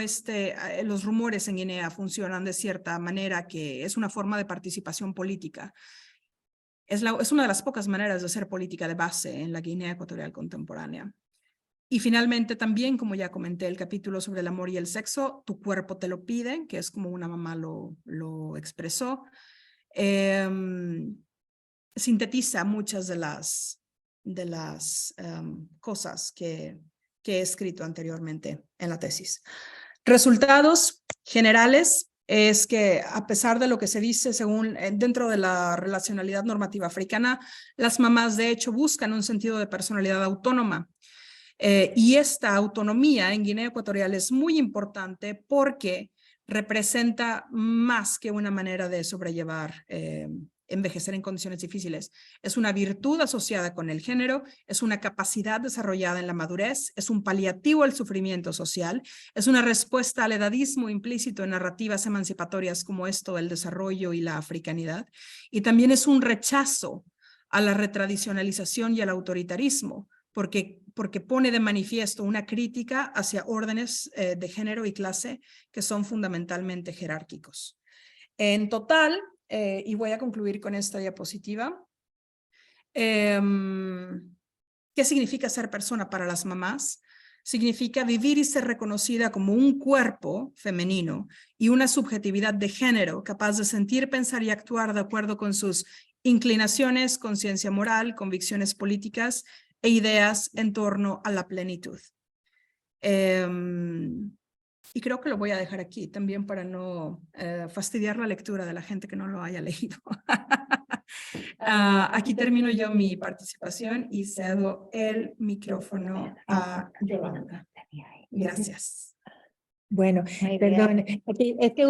los rumores en Guinea funcionan de cierta manera, que es una forma de participación política. Es una de las pocas maneras de hacer política de base en la Guinea Ecuatorial contemporánea. Y finalmente también, como ya comenté, el capítulo sobre el amor y el sexo, tu cuerpo te lo pide, que es como una mamá lo expresó. Sintetiza muchas de las cosas que he escrito anteriormente en la tesis. Resultados generales es que, a pesar de lo que se dice dentro de la relacionalidad normativa africana, las mamás de hecho buscan un sentido de personalidad autónoma. Y esta autonomía en Guinea Ecuatorial es muy importante porque representa más que una manera de sobrellevar envejecer en condiciones difíciles. Es una virtud asociada con el género, es una capacidad desarrollada en la madurez, es un paliativo al sufrimiento social, es una respuesta al edadismo implícito en narrativas emancipatorias como esto del desarrollo y la africanidad, y también es un rechazo a la retradicionalización y al autoritarismo, porque pone de manifiesto una crítica hacia órdenes de género y clase que son fundamentalmente jerárquicos. En total, y voy a concluir con esta diapositiva, ¿qué significa ser persona para las mamás? Significa vivir y ser reconocida como un cuerpo femenino y una subjetividad de género capaz de sentir, pensar y actuar de acuerdo con sus inclinaciones, conciencia moral, convicciones políticas e ideas en torno a la plenitud. Y creo que lo voy a dejar aquí también para no fastidiar la lectura de la gente que no lo haya leído. Aquí termino yo mi participación y cedo el micrófono a Yolanda. Gracias. Bueno, Muy perdón, bien. aquí es que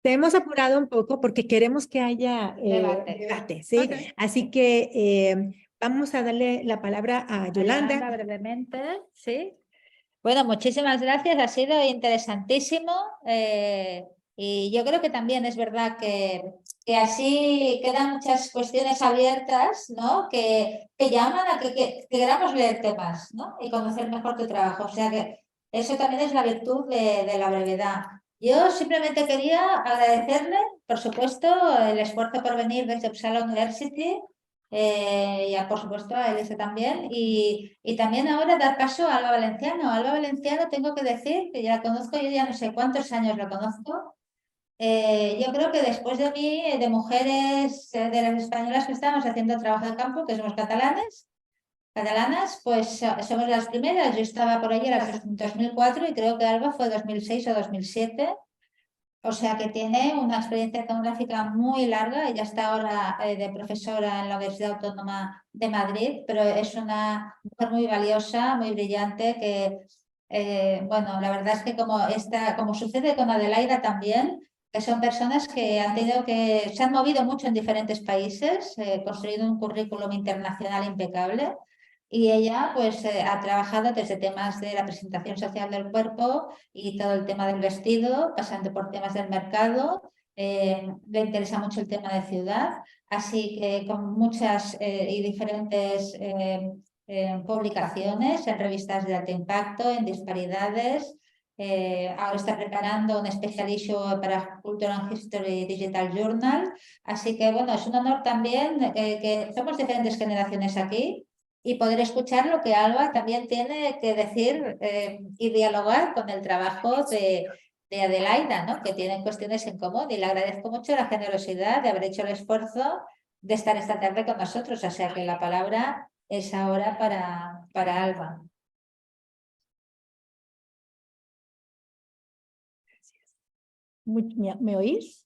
te hemos apurado un poco porque queremos que haya debate, ¿sí? Ok. Así que vamos a darle la palabra a Yolanda. Brevemente, sí. Bueno, muchísimas gracias, ha sido interesantísimo y yo creo que también es verdad que así quedan muchas cuestiones abiertas, ¿no? Que llaman a que queramos leer temas, ¿no? Y conocer mejor tu trabajo. O sea que eso también es la virtud de la brevedad. Yo simplemente quería agradecerle, por supuesto, el esfuerzo por venir desde Uppsala University. Y por supuesto a Elisa también y también ahora dar paso a Alba Valenciano. Alba Valenciano tengo que decir que ya la conozco, yo ya no sé cuántos años la conozco. Yo creo que después de mí, de mujeres de las españolas que estamos haciendo trabajo de campo, que somos catalanas, pues somos las primeras. Yo estaba por allí en el 2004 y creo que Alba fue 2006 o 2007. O sea que tiene una experiencia etnográfica muy larga. Ella está ahora de profesora en la Universidad Autónoma de Madrid, pero es una mujer muy valiosa, muy brillante, que, bueno, la verdad es que como sucede con Adelaida también, que son personas que se han movido mucho en diferentes países, construido un currículum internacional impecable. Y ella pues ha trabajado desde temas de la presentación social del cuerpo y todo el tema del vestido, pasando por temas del mercado. Le interesa mucho el tema de ciudad, así que con muchas y diferentes publicaciones en revistas de alto impacto, en disparidades. Ahora está preparando un special issue para Cultural and History Digital Journal. Así que bueno, es un honor también que somos diferentes generaciones aquí y poder escuchar lo que Alba también tiene que decir y dialogar con el trabajo de Adelaida, ¿no? Que tienen cuestiones en común y le agradezco mucho la generosidad de haber hecho el esfuerzo de estar esta tarde con nosotros. O sea que la palabra es ahora para Alba. ¿Me oís?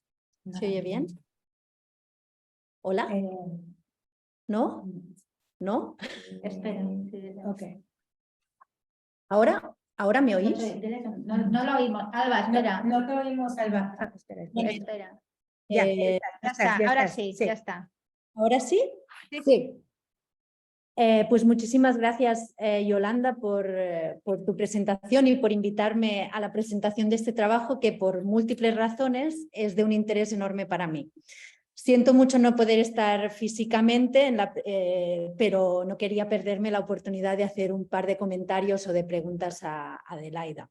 ¿Se oye bien? ¿Hola? ¿No? ¿No? Espera. Ok. ¿Ahora me oís? No lo oímos. Alba, espera. No te oímos, Alba. Espera. Espera. Ya, Eh, Ya está, ya ahora estás, sí, sí. ya está. ¿Ahora sí? Sí. Pues muchísimas gracias, Yolanda, por tu presentación y por invitarme a la presentación de este trabajo que por múltiples razones es de un interés enorme para mí. Siento mucho no poder estar físicamente, pero no quería perderme la oportunidad de hacer un par de comentarios o de preguntas a Adelaida.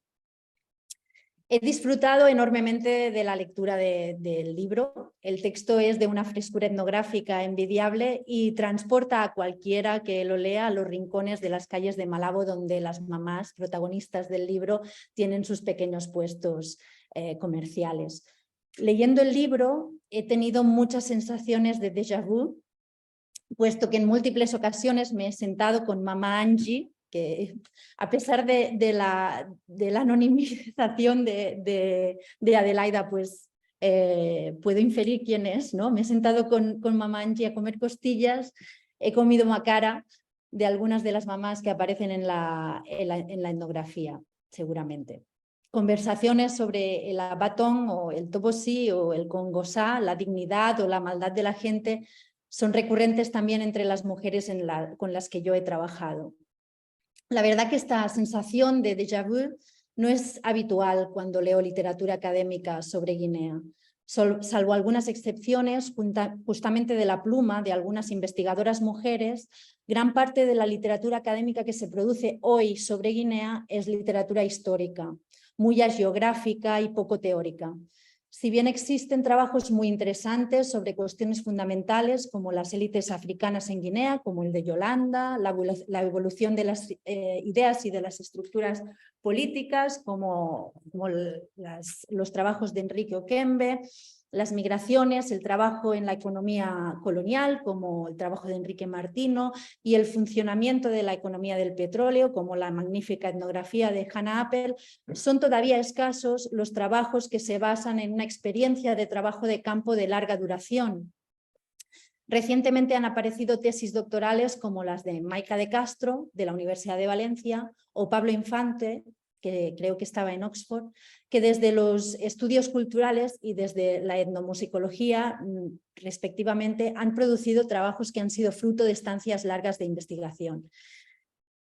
He disfrutado enormemente de la lectura del libro. El texto es de una frescura etnográfica envidiable y transporta a cualquiera que lo lea a los rincones de las calles de Malabo, donde las mamás protagonistas del libro tienen sus pequeños puestos comerciales. Leyendo el libro he tenido muchas sensaciones de déjà vu, puesto que en múltiples ocasiones me he sentado con mamá Angie, que a pesar de la anonimización de Adelaida, pues puedo inferir quién es, ¿no? Me he sentado con mamá Angie a comer costillas, he comido macara de algunas de las mamás que aparecen en la etnografía, seguramente. Conversaciones sobre el abatón o el tobosí o el congosá, la dignidad o la maldad de la gente son recurrentes también entre las mujeres con las que yo he trabajado. La verdad que esta sensación de déjà vu no es habitual cuando leo literatura académica sobre Guinea, salvo algunas excepciones, justamente de la pluma de algunas investigadoras mujeres. Gran parte de la literatura académica que se produce hoy sobre Guinea es literatura histórica, muy hagiográfica y poco teórica. Si bien existen trabajos muy interesantes sobre cuestiones fundamentales como las élites africanas en Guinea, como el de Yolanda, la evolución de las ideas y de las estructuras políticas, como los trabajos de Enrique Okembe, las migraciones, el trabajo en la economía colonial, como el trabajo de Enrique Martino, y el funcionamiento de la economía del petróleo, como la magnífica etnografía de Hannah Appel, son todavía escasos los trabajos que se basan en una experiencia de trabajo de campo de larga duración. Recientemente han aparecido tesis doctorales como las de Maica de Castro, de la Universidad de Valencia, o Pablo Infante, que creo que estaba en Oxford, que desde los estudios culturales y desde la etnomusicología, respectivamente, han producido trabajos que han sido fruto de estancias largas de investigación.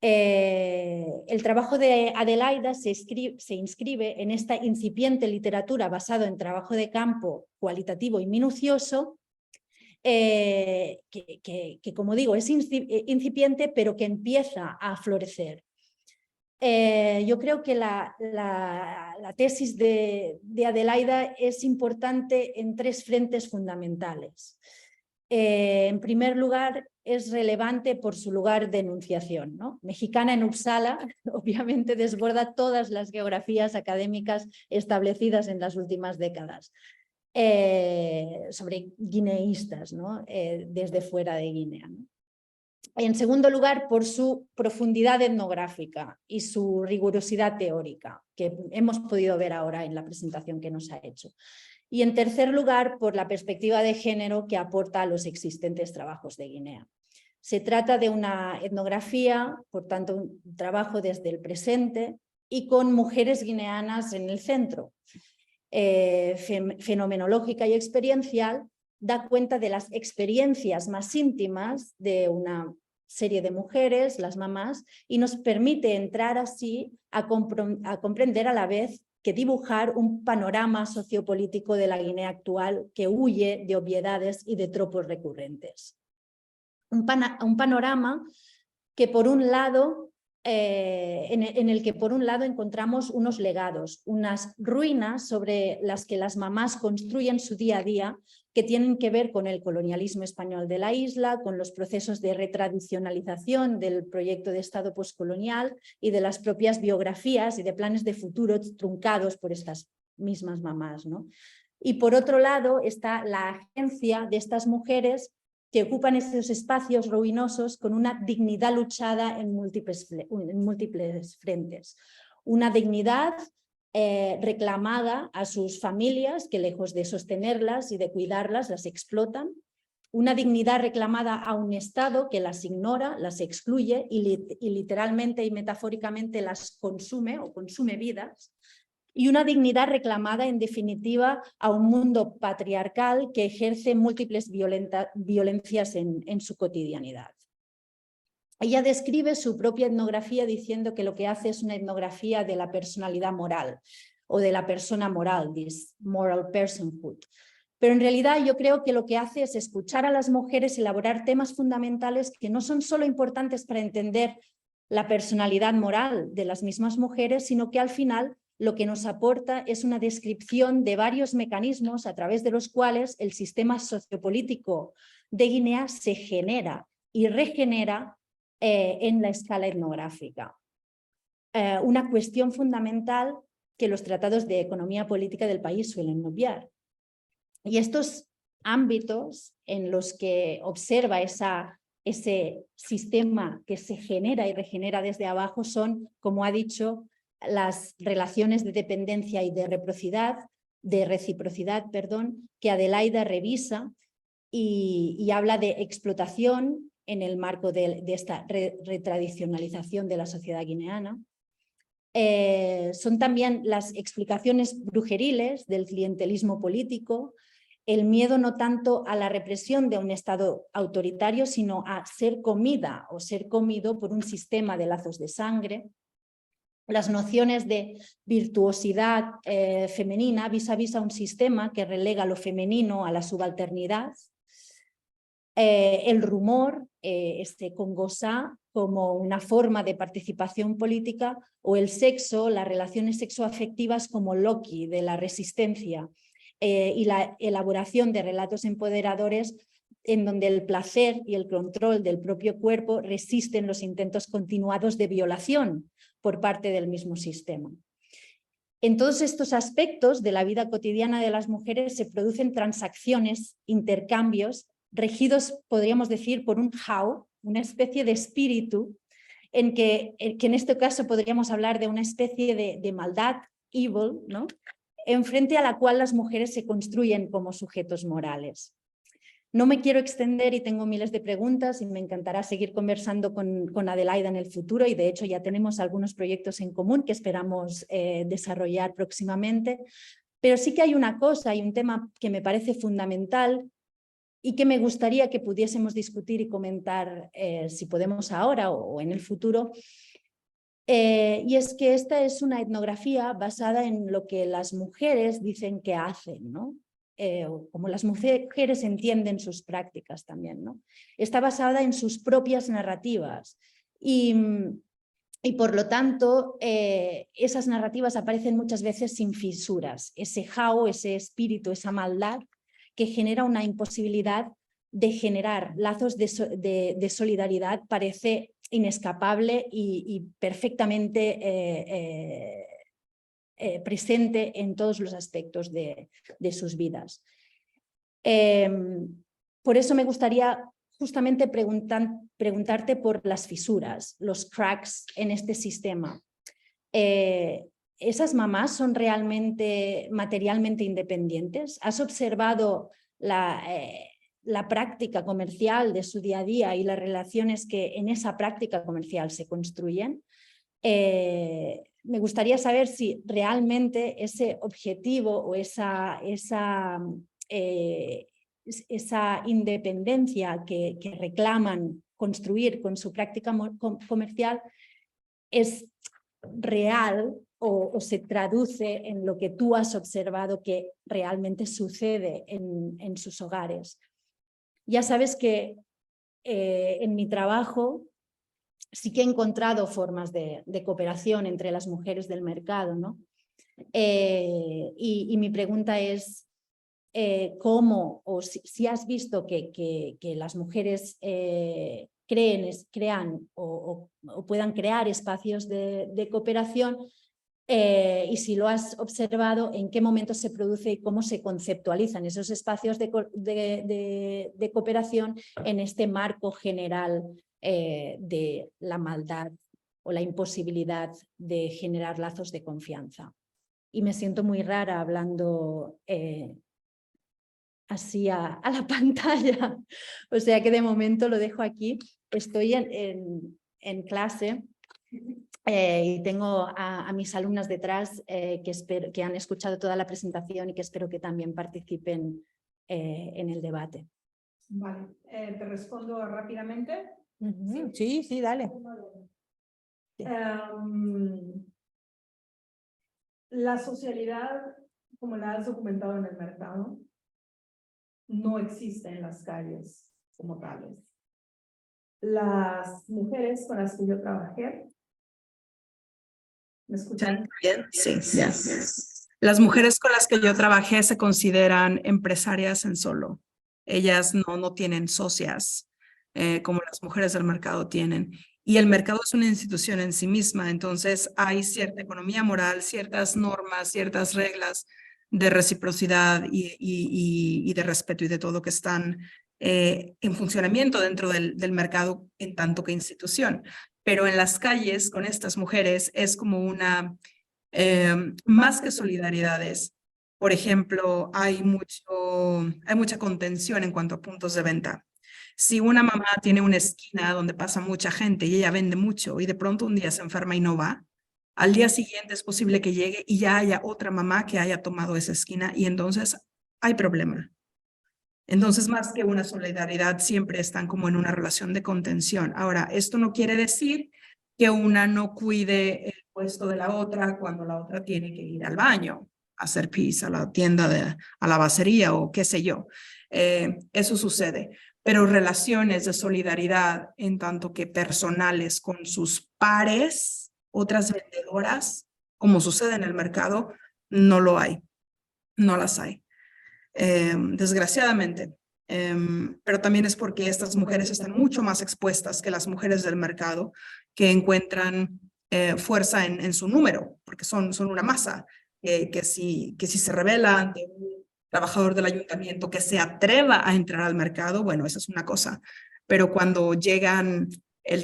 El trabajo de Adelaida se inscribe en esta incipiente literatura basada en trabajo de campo cualitativo y minucioso, que como digo es incipiente, pero que empieza a florecer. Yo creo que la tesis de Adelaida es importante en tres frentes fundamentales. En primer lugar, es relevante por su lugar de enunciación, ¿no? Mexicana en Uppsala, obviamente desborda todas las geografías académicas establecidas en las últimas décadas sobre guineístas, ¿no? Desde fuera de Guinea, ¿no? En segundo lugar, por su profundidad etnográfica y su rigurosidad teórica, que hemos podido ver ahora en la presentación que nos ha hecho. Y en tercer lugar, por la perspectiva de género que aporta a los existentes trabajos de Guinea. Se trata de una etnografía, por tanto, un trabajo desde el presente y con mujeres guineanas en el centro. Fenomenológica y experiencial, da cuenta de las experiencias más íntimas de una serie de mujeres, las mamás, y nos permite entrar así a comprender a la vez que dibujar un panorama sociopolítico de la Guinea actual que huye de obviedades y de tropos recurrentes. Un panorama que por un lado, en el que por un lado encontramos unos legados, unas ruinas sobre las que las mamás construyen su día a día, que tienen que ver con el colonialismo español de la isla, con los procesos de retradicionalización del proyecto de Estado postcolonial y de las propias biografías y de planes de futuro truncados por estas mismas mamás, ¿no? Y por otro lado está la agencia de estas mujeres que ocupan esos espacios ruinosos con una dignidad luchada en múltiples frentes. Una dignidad reclamada a sus familias, que lejos de sostenerlas y de cuidarlas, las explotan. Una dignidad reclamada a un Estado que las ignora, las excluye y literalmente y metafóricamente las consume o consume vidas. y una dignidad reclamada en definitiva a un mundo patriarcal que ejerce múltiples violencias en su cotidianidad. Ella describe su propia etnografía diciendo que lo que hace es una etnografía de la personalidad moral o de la persona moral, this moral personhood. Pero en realidad yo creo que lo que hace es escuchar a las mujeres, elaborar temas fundamentales que no son solo importantes para entender la personalidad moral de las mismas mujeres, sino que al final lo que nos aporta es una descripción de varios mecanismos a través de los cuales el sistema sociopolítico de Guinea se genera y regenera en la escala etnográfica. Una cuestión fundamental que los tratados de economía política del país suelen obviar. Y estos ámbitos en los que observa ese sistema que se genera y regenera desde abajo son, como ha dicho, las relaciones de dependencia y de reciprocidad, que Adelaida revisa y habla de explotación en el marco de esta retradicionalización de la sociedad guineana. Son también las explicaciones brujeriles del clientelismo político, el miedo no tanto a la represión de un Estado autoritario, sino a ser comida o ser comido por un sistema de lazos de sangre, las nociones de virtuosidad femenina vis a vis a un sistema que relega lo femenino a la subalternidad, el rumor, congosa, como una forma de participación política, o el sexo, las relaciones sexoafectivas como Loki de la resistencia, y la elaboración de relatos empoderadores en donde el placer y el control del propio cuerpo resisten los intentos continuados de violación por parte del mismo sistema. En todos estos aspectos de la vida cotidiana de las mujeres se producen transacciones, intercambios, regidos, podríamos decir, por un how, una especie de espíritu, que en este caso podríamos hablar de una especie de maldad, evil, ¿no?, en frente a la cual las mujeres se construyen como sujetos morales. No me quiero extender y tengo miles de preguntas y me encantará seguir conversando con Adelaida en el futuro, y de hecho ya tenemos algunos proyectos en común que esperamos desarrollar próximamente, pero sí que hay una cosa, hay un tema que me parece fundamental y que me gustaría que pudiésemos discutir y comentar si podemos ahora o en el futuro. Y es que esta es una etnografía basada en lo que las mujeres dicen que hacen, ¿no? Como las mujeres entienden sus prácticas también, ¿no? Está basada en sus propias narrativas y por lo tanto esas narrativas aparecen muchas veces sin fisuras. Ese how, ese espíritu, esa maldad que genera una imposibilidad de generar lazos de solidaridad parece inescapable y perfectamente presente en todos los aspectos de sus vidas. Por eso me gustaría justamente preguntarte por las fisuras, los cracks en este sistema. ¿Esas mamás son realmente materialmente independientes? ¿Has observado la práctica comercial de su día a día y las relaciones que en esa práctica comercial se construyen? Me gustaría saber si realmente ese objetivo o esa independencia que reclaman construir con su práctica comercial es real o se traduce en lo que tú has observado que realmente sucede en sus hogares. Ya sabes que en mi trabajo sí que he encontrado formas de cooperación entre las mujeres del mercado, ¿no? Y mi pregunta es cómo, o si has visto que las mujeres crean o puedan crear espacios de cooperación, y si lo has observado, en qué momento se produce y cómo se conceptualizan esos espacios de cooperación en este marco general de la maldad o la imposibilidad de generar lazos de confianza. Y me siento muy rara hablando así a la pantalla, o sea que de momento lo dejo aquí. Estoy en clase y tengo a mis alumnas detrás que han escuchado toda la presentación y que espero que también participen en el debate. Vale, te respondo rápidamente. Sí, sí, dale. Sí. La socialidad, como la has documentado en el mercado, no existe en las calles como tales. Las mujeres con las que yo trabajé, ¿me escuchan bien? Sí, ya. Las mujeres con las que yo trabajé se consideran empresarias en solo. Ellas no tienen socias como las mujeres del mercado tienen. Y el mercado es una institución en sí misma, entonces hay cierta economía moral, ciertas normas, ciertas reglas de reciprocidad y de respeto y de todo que están en funcionamiento dentro del mercado en tanto que institución. Pero en las calles con estas mujeres es como una, más que solidaridades. Por ejemplo, hay mucha contención en cuanto a puntos de venta. Si una mamá tiene una esquina donde pasa mucha gente y ella vende mucho y de pronto un día se enferma y no va, al día siguiente es posible que llegue y ya haya otra mamá que haya tomado esa esquina y entonces hay problema. Entonces, más que una solidaridad, siempre están como en una relación de contención. Ahora, esto no quiere decir que una no cuide el puesto de la otra cuando la otra tiene que ir al baño, a hacer pis, a la tienda, a la bacería o qué sé yo. Eso sucede. Pero relaciones de solidaridad en tanto que personales con sus pares, otras vendedoras, como sucede en el mercado, no lo hay. No las hay. Desgraciadamente. Pero también es porque estas mujeres están mucho más expuestas que las mujeres del mercado, que encuentran fuerza en su número, porque son una masa, que si se revela ante un trabajador del ayuntamiento que se atreva a entrar al mercado, bueno, esa es una cosa. Pero cuando llega el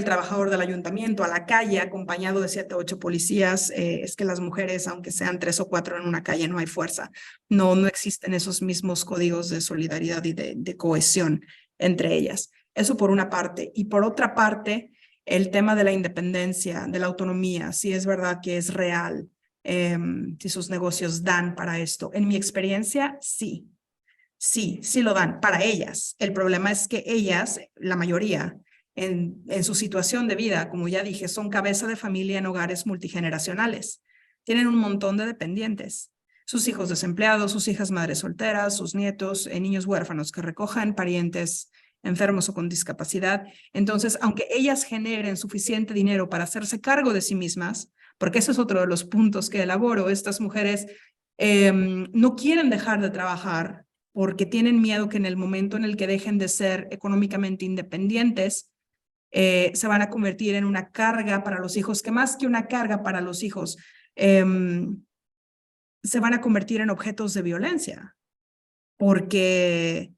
trabajador del ayuntamiento a la calle acompañado de 7 o 8 policías, es que las mujeres, aunque sean 3 o 4 en una calle, no hay fuerza. No existen esos mismos códigos de solidaridad y de cohesión entre ellas. Eso por una parte. Y por otra parte, el tema de la independencia, de la autonomía, si es verdad que es real, si sus negocios dan para esto. En mi experiencia, sí. Sí lo dan para ellas. El problema es que ellas, la mayoría, en su situación de vida, como ya dije, son cabeza de familia en hogares multigeneracionales. Tienen un montón de dependientes. Sus hijos desempleados, sus hijas madres solteras, sus nietos, niños huérfanos que recojan, parientes enfermos o con discapacidad. Entonces, aunque ellas generen suficiente dinero para hacerse cargo de sí mismas, porque ese es otro de los puntos que elaboro, estas mujeres no quieren dejar de trabajar porque tienen miedo que en el momento en el que dejen de ser económicamente independientes, se van a convertir en una carga para los hijos, que más que una carga para los hijos, se van a convertir en objetos de violencia, porque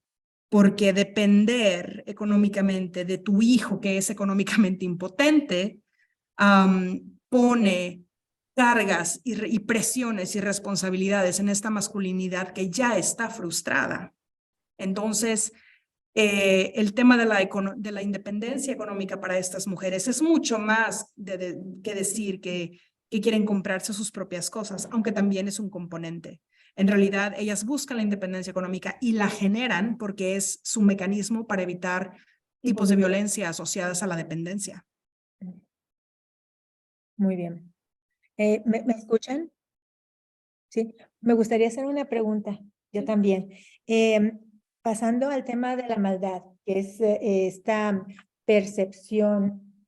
depender económicamente de tu hijo, que es económicamente impotente, pone cargas y presiones y responsabilidades en esta masculinidad que ya está frustrada. Entonces, el tema de la independencia económica para estas mujeres es mucho más que decir que quieren comprarse sus propias cosas, aunque también es un componente. En realidad, ellas buscan la independencia económica y la generan porque es su mecanismo para evitar tipos de violencia asociadas a la dependencia. Muy bien. ¿Me escuchan? Sí. Me gustaría hacer una pregunta, yo también. Pasando al tema de la maldad, que es esta percepción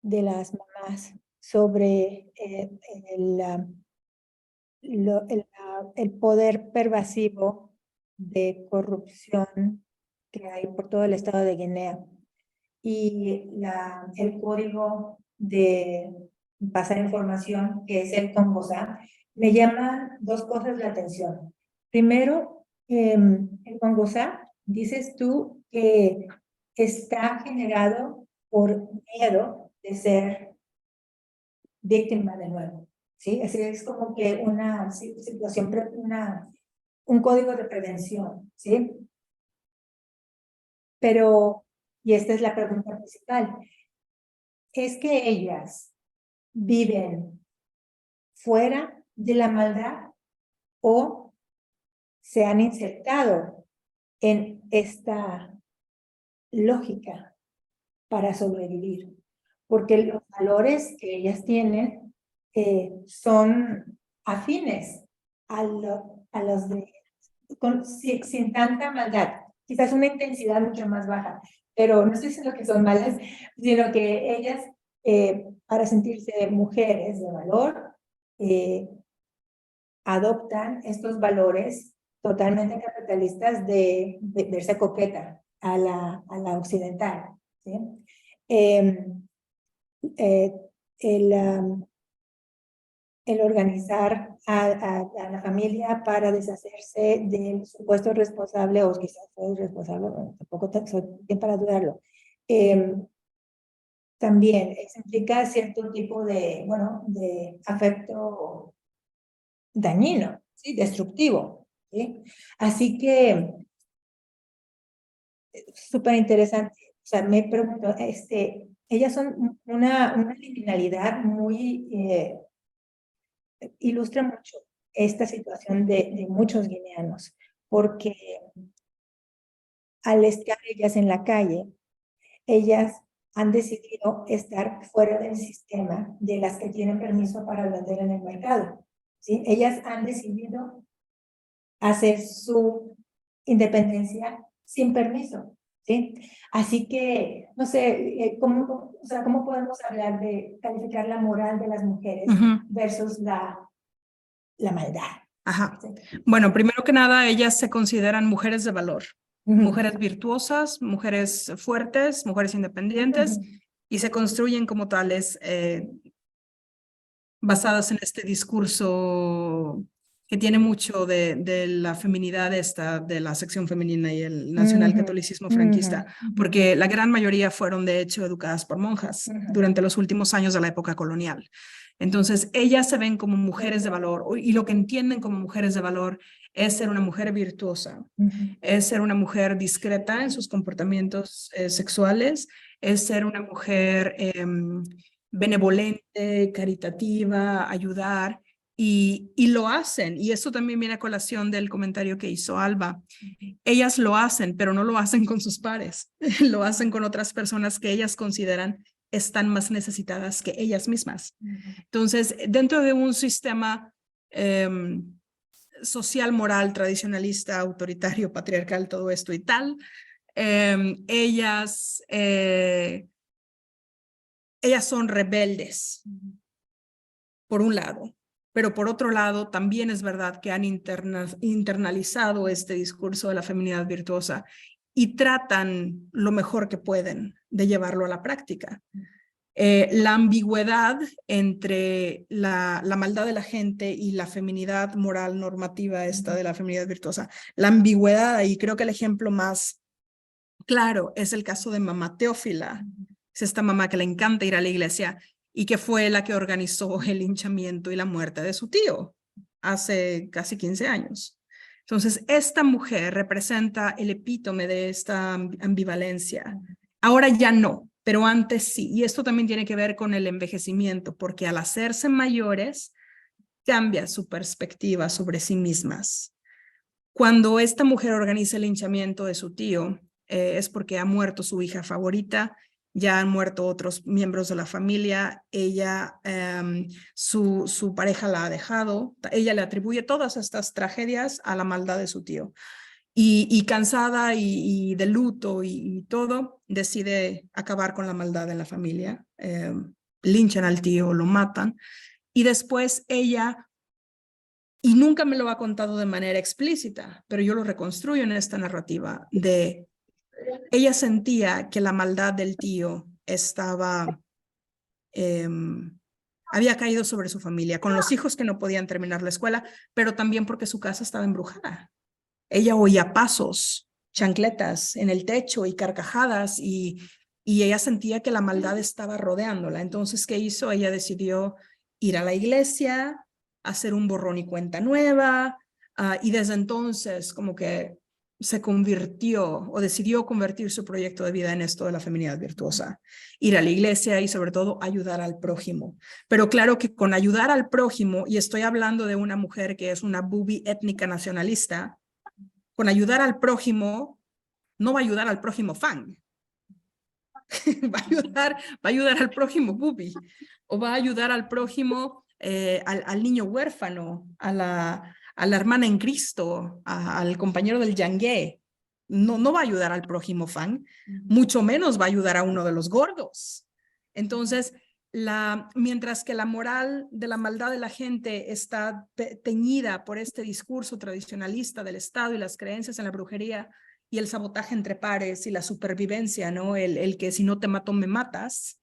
de las mamás sobre el poder pervasivo de corrupción que hay por todo el estado de Guinea y el código de pasar información, que es el Congosa, me llaman 2 cosas la atención. Primero, el Congosa, dices tú que está generado por miedo de ser víctima de nuevo, ¿sí? Es como que una situación, un código de prevención, ¿sí? Pero, y esta es la pregunta principal, es que ellas viven fuera de la maldad o se han insertado en esta lógica para sobrevivir, porque los valores que ellas tienen son afines a los de, sin tanta maldad, quizás una intensidad mucho más baja, pero no estoy diciendo que son malas, sino que ellas, para sentirse mujeres de valor, adoptan estos valores totalmente capitalistas de verse coqueta a la occidental, ¿sí? El organizar a la familia para deshacerse del supuesto responsable, o quizás fue el responsable, bueno, tampoco soy bien para dudarlo. También eso implica cierto tipo de, bueno, de afecto dañino, ¿sí? Destructivo, ¿sí? Así que, súper interesante. O sea, me pregunto, ellas son una liminalidad muy, ilustra mucho esta situación de muchos guineanos, porque al estar ellas en la calle, ellas han decidido estar fuera del sistema de las que tienen permiso para vender en el mercado, ¿sí? Ellas han decidido hacer su independencia sin permiso, ¿sí? Así que, no sé, ¿cómo podemos hablar de calificar la moral de las mujeres versus la maldad? Ajá. ¿Sí? Bueno, primero que nada, ellas se consideran mujeres de valor, mujeres virtuosas, mujeres fuertes, mujeres independientes, y se construyen como tales basadas en este discurso que tiene mucho de la feminidad de la sección femenina y el nacionalcatolicismo franquista, porque la gran mayoría fueron de hecho educadas por monjas durante los últimos años de la época colonial. Entonces, ellas se ven como mujeres de valor, y lo que entienden como mujeres de valor es ser una mujer virtuosa, es ser una mujer discreta en sus comportamientos sexuales, es ser una mujer benevolente, caritativa, ayudar, y lo hacen. Y eso también viene a colación del comentario que hizo Alba. Ellas lo hacen, pero no lo hacen con sus pares, lo hacen con otras personas que ellas consideran están más necesitadas que ellas mismas. Entonces, dentro de un sistema social, moral, tradicionalista, autoritario, patriarcal, todo esto y tal, ellas son rebeldes, por un lado, pero por otro lado también es verdad que han internalizado este discurso de la feminidad virtuosa y tratan lo mejor que pueden de llevarlo a la práctica. La ambigüedad entre la maldad de la gente y la feminidad moral normativa esta de la feminidad virtuosa, la ambigüedad ahí, creo que el ejemplo más claro es el caso de mamá Teófila. Es esta mamá que le encanta ir a la iglesia y que fue la que organizó el linchamiento y la muerte de su tío hace casi 15 años. Entonces, esta mujer representa el epítome de esta ambivalencia. Ahora ya no, pero antes sí. Y esto también tiene que ver con el envejecimiento, porque al hacerse mayores, cambia su perspectiva sobre sí mismas. Cuando esta mujer organiza el linchamiento de su tío, es porque ha muerto su hija favorita, ya han muerto otros miembros de la familia, ella, su pareja la ha dejado, ella le atribuye todas estas tragedias a la maldad de su tío. Y cansada y de luto y todo, decide acabar con la maldad en la familia, linchan al tío, lo matan, y después ella, y nunca me lo ha contado de manera explícita, pero yo lo reconstruyo en esta narrativa de ella sentía que la maldad del tío había caído sobre su familia, con los hijos que no podían terminar la escuela, pero también porque su casa estaba embrujada. Ella oía pasos, chancletas en el techo y carcajadas, y ella sentía que la maldad estaba rodeándola. Entonces, ¿qué hizo? Ella decidió ir a la iglesia, hacer un borrón y cuenta nueva, y desde entonces como que se convirtió o decidió convertir su proyecto de vida en esto de la feminidad virtuosa. Ir a la iglesia y sobre todo ayudar al prójimo. Pero claro que con ayudar al prójimo, y estoy hablando de una mujer que es una bubi étnica nacionalista, con ayudar al prójimo, no va a ayudar al prójimo fan. va a ayudar al prójimo bubi, o va a ayudar al prójimo, al niño huérfano, a la hermana en Cristo, al compañero del yangué. No va a ayudar al prójimo fan, mucho menos va a ayudar a uno de los gordos. Entonces, mientras que la moral de la maldad de la gente está teñida por este discurso tradicionalista del Estado y las creencias en la brujería y el sabotaje entre pares y la supervivencia, ¿no? El que si no te mato, me matas.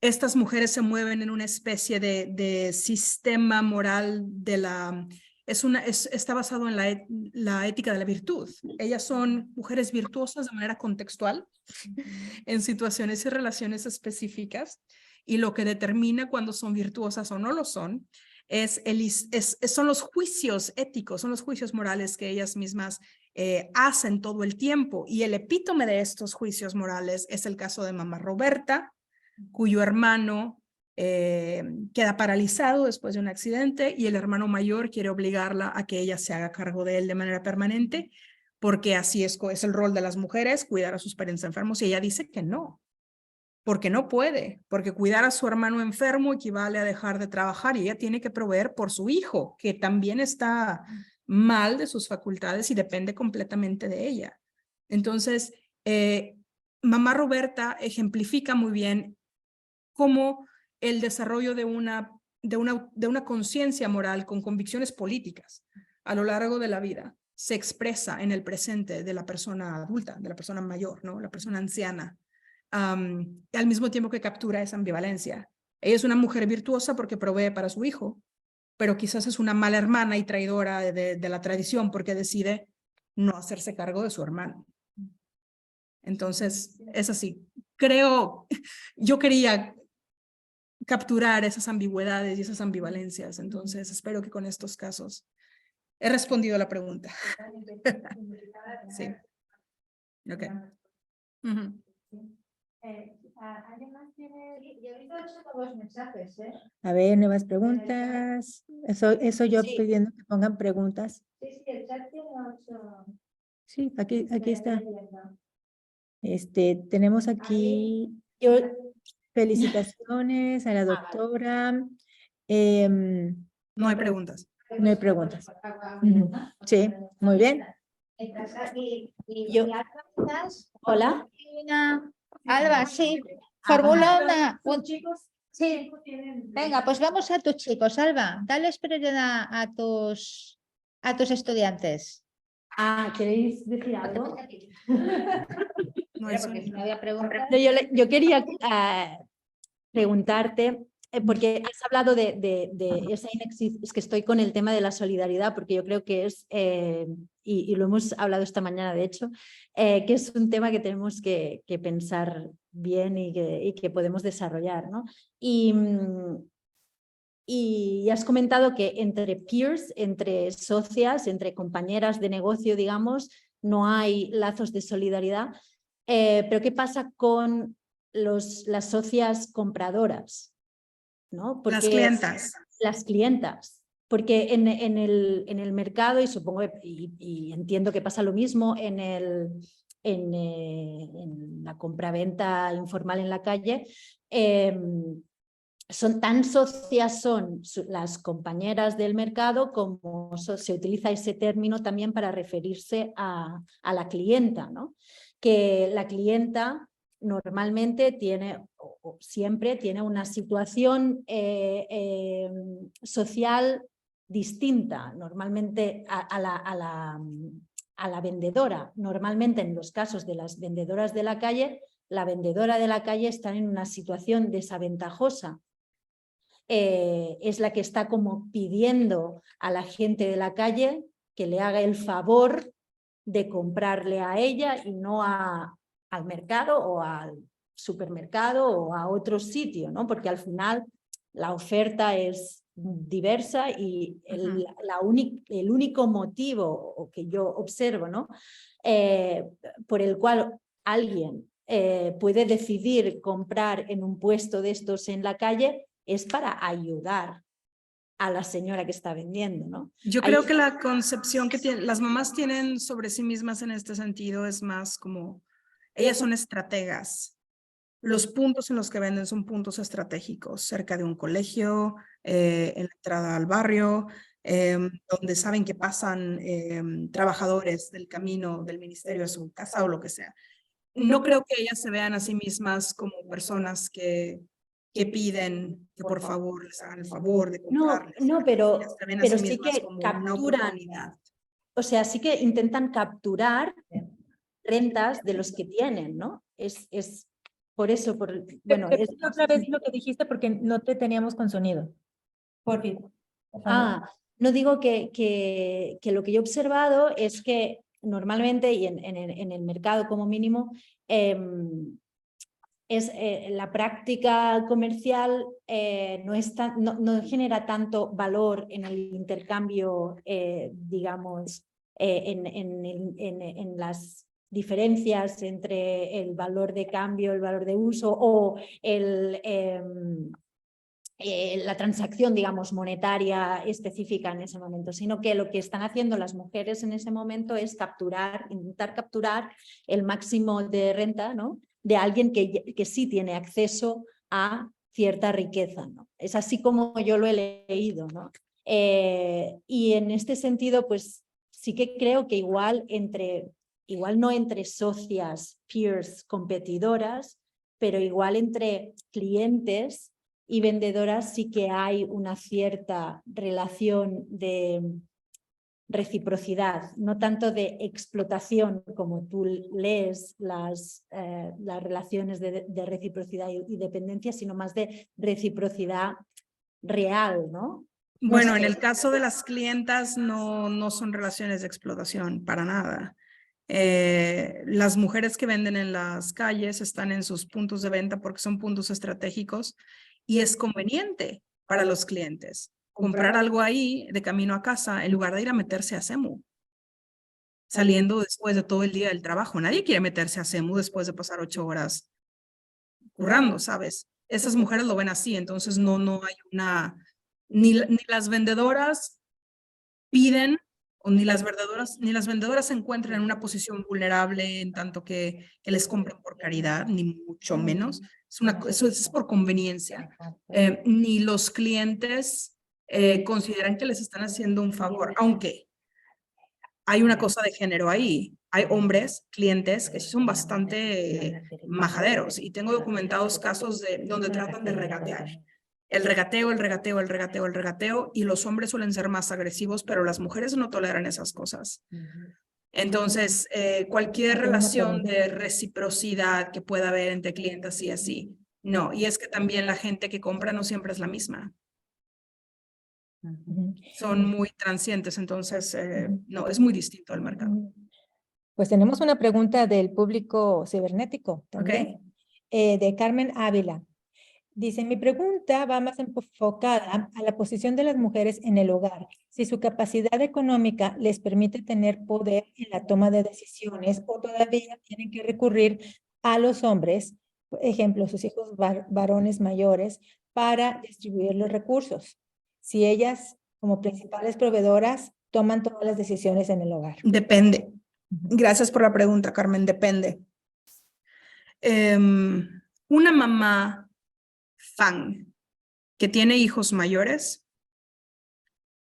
Estas mujeres se mueven en una especie de sistema moral de la... está basado en la ética de la virtud. Ellas son mujeres virtuosas de manera contextual, en situaciones y relaciones específicas, y lo que determina cuando son virtuosas o no lo son son los juicios éticos, son los juicios morales que ellas mismas hacen todo el tiempo. Y el epítome de estos juicios morales es el caso de mamá Roberta, cuyo hermano queda paralizado después de un accidente y el hermano mayor quiere obligarla a que ella se haga cargo de él de manera permanente, porque así es el rol de las mujeres, cuidar a sus parientes enfermos, y ella dice que no, porque no puede, porque cuidar a su hermano enfermo equivale a dejar de trabajar y ella tiene que proveer por su hijo, que también está mal de sus facultades y depende completamente de ella. Entonces, mamá Roberta ejemplifica muy bien cómo el desarrollo de una conciencia moral con convicciones políticas a lo largo de la vida se expresa en el presente de la persona adulta, de la persona mayor, ¿no? La persona anciana. Al mismo tiempo que captura esa ambivalencia. Ella es una mujer virtuosa porque provee para su hijo, pero quizás es una mala hermana y traidora de la tradición porque decide no hacerse cargo de su hermano. Entonces, es así. Yo quería capturar esas ambigüedades y esas ambivalencias, entonces espero que con estos casos he respondido a la pregunta. Sí. Ok. ¿Alguien más tiene? Yo he visto nuevos mensajes, ¿eh? A ver, nuevas preguntas. Eso yo Sí. pidiendo que pongan preguntas. Sí, el chat tiene 8. Sí, aquí está. Tenemos aquí felicitaciones a la doctora. No hay preguntas. No hay preguntas. Ujú. Sí, muy bien. Hola. Alba, sí, formula sí. Venga, pues vamos a tus chicos, Alba. Dales prioridad a tus estudiantes. ¿Queréis decir algo? No hay Porque si sonido. no había preguntas. No, yo quería preguntarte, porque has hablado de esa es que estoy con el tema de la solidaridad, porque yo creo que es, y lo hemos hablado esta mañana de hecho, que es un tema que tenemos que pensar bien y que podemos desarrollar, ¿no? Y has comentado que entre peers, entre socias, entre compañeras de negocio, digamos, no hay lazos de solidaridad. Pero ¿qué pasa con las socias compradoras? ¿No? Porque Las clientas. Las clientas. Porque en el mercado, y supongo y entiendo que pasa lo mismo en la compraventa informal en la calle, tan socias son las compañeras del mercado como se utiliza ese término también para referirse a la clienta, ¿no? Que la clienta normalmente tiene o siempre tiene una situación social distinta normalmente a la vendedora. Normalmente en los casos de las vendedoras de la calle, la vendedora de la calle está en una situación desaventajosa. Es la que está como pidiendo a la gente de la calle que le haga el favor de comprarle a ella y no al mercado o al supermercado o a otro sitio, ¿no? Porque al final la oferta es diversa y Ujú. el único motivo que yo observo, ¿no? Por el cual alguien puede decidir comprar en un puesto de estos en la calle es para ayudar a la señora que está vendiendo, ¿no? Yo creo que la concepción que las mamás tienen sobre sí mismas en este sentido es más como, ellas son estrategas. Los puntos en los que venden son puntos estratégicos, cerca de un colegio, en la entrada al barrio, donde saben que pasan trabajadores del camino del ministerio a su casa o lo que sea. No creo que ellas se vean a sí mismas como personas que piden que por favor les hagan el favor de comprarles. No, pero Ellas se ven a sí sí mismas que como una capturan, oportunidad. o sea, sí que intentan capturar rentas de los que tienen, ¿no? Es por eso, bueno, es... Repite otra vez lo que dijiste porque no te teníamos con sonido. Por favor. No digo que lo que yo he observado es que normalmente y en el mercado como mínimo es la práctica comercial no genera tanto valor en el intercambio, digamos, en las diferencias entre el valor de cambio, el valor de uso o la transacción, digamos, monetaria específica en ese momento, sino que lo que están haciendo las mujeres en ese momento es intentar capturar el máximo de renta, ¿no?, de alguien que sí tiene acceso a cierta riqueza, ¿no? Es así como yo lo he leído, ¿no? Y en este sentido, pues sí que creo que igual no entre socias, peers, competidoras, pero igual entre clientes y vendedoras sí que hay una cierta relación de reciprocidad, no tanto de explotación como tú lees las relaciones de reciprocidad y dependencia, sino más de reciprocidad real, ¿no? Bueno, en el caso de las clientas no son relaciones de explotación, para nada. Las mujeres que venden en las calles están en sus puntos de venta porque son puntos estratégicos y es conveniente para los clientes comprar algo ahí de camino a casa en lugar de ir a meterse a Semu, saliendo después de todo el día del trabajo. Nadie quiere meterse a Semu después de pasar 8 horas currando, ¿sabes? Esas mujeres lo ven así, entonces no hay una... Ni las vendedoras piden, o ni las vendedoras se encuentran en una posición vulnerable en tanto que les compren por caridad, ni mucho menos. Eso es por conveniencia. Ni los clientes consideran que les están haciendo un favor, aunque hay una cosa de género ahí. Hay hombres, clientes, que sí son bastante majaderos y tengo documentados casos donde tratan de regatear. El regateo, y los hombres suelen ser más agresivos, pero las mujeres no toleran esas cosas. Entonces, cualquier relación de reciprocidad que pueda haber entre clientes y así, no. Y es que también la gente que compra no siempre es la misma. Son muy transientes, entonces, no, es muy distinto al mercado. Pues tenemos una pregunta del público cibernético también, de Carmen Ávila. Dice, mi pregunta va más enfocada a la posición de las mujeres en el hogar. Si su capacidad económica les permite tener poder en la toma de decisiones o todavía tienen que recurrir a los hombres, por ejemplo, sus hijos varones mayores, para distribuir los recursos. Si ellas, como principales proveedoras, toman todas las decisiones en el hogar. Depende. Gracias por la pregunta, Carmen. Depende. Una mamá fan que tiene hijos mayores,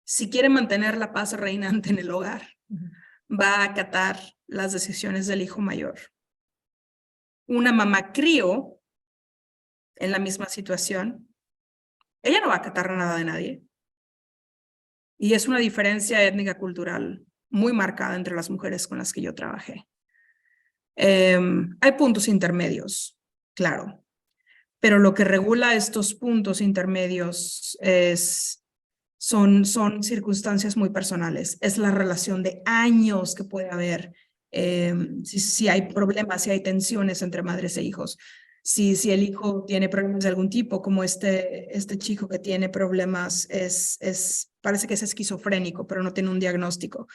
si quiere mantener la paz reinante en el hogar, va a acatar las decisiones del hijo mayor. Una mamá crío en la misma situación, ella no va a acatar nada de nadie. Y es una diferencia étnica cultural muy marcada entre las mujeres con las que yo trabajé. Hay puntos intermedios, claro, pero lo que regula estos puntos intermedios son circunstancias muy personales. Es la relación de años que puede haber, si hay problemas, si hay tensiones entre madres e hijos. si el hijo tiene problemas de algún tipo, como este chico que tiene problemas, parece que es esquizofrénico, pero no tiene un diagnóstico.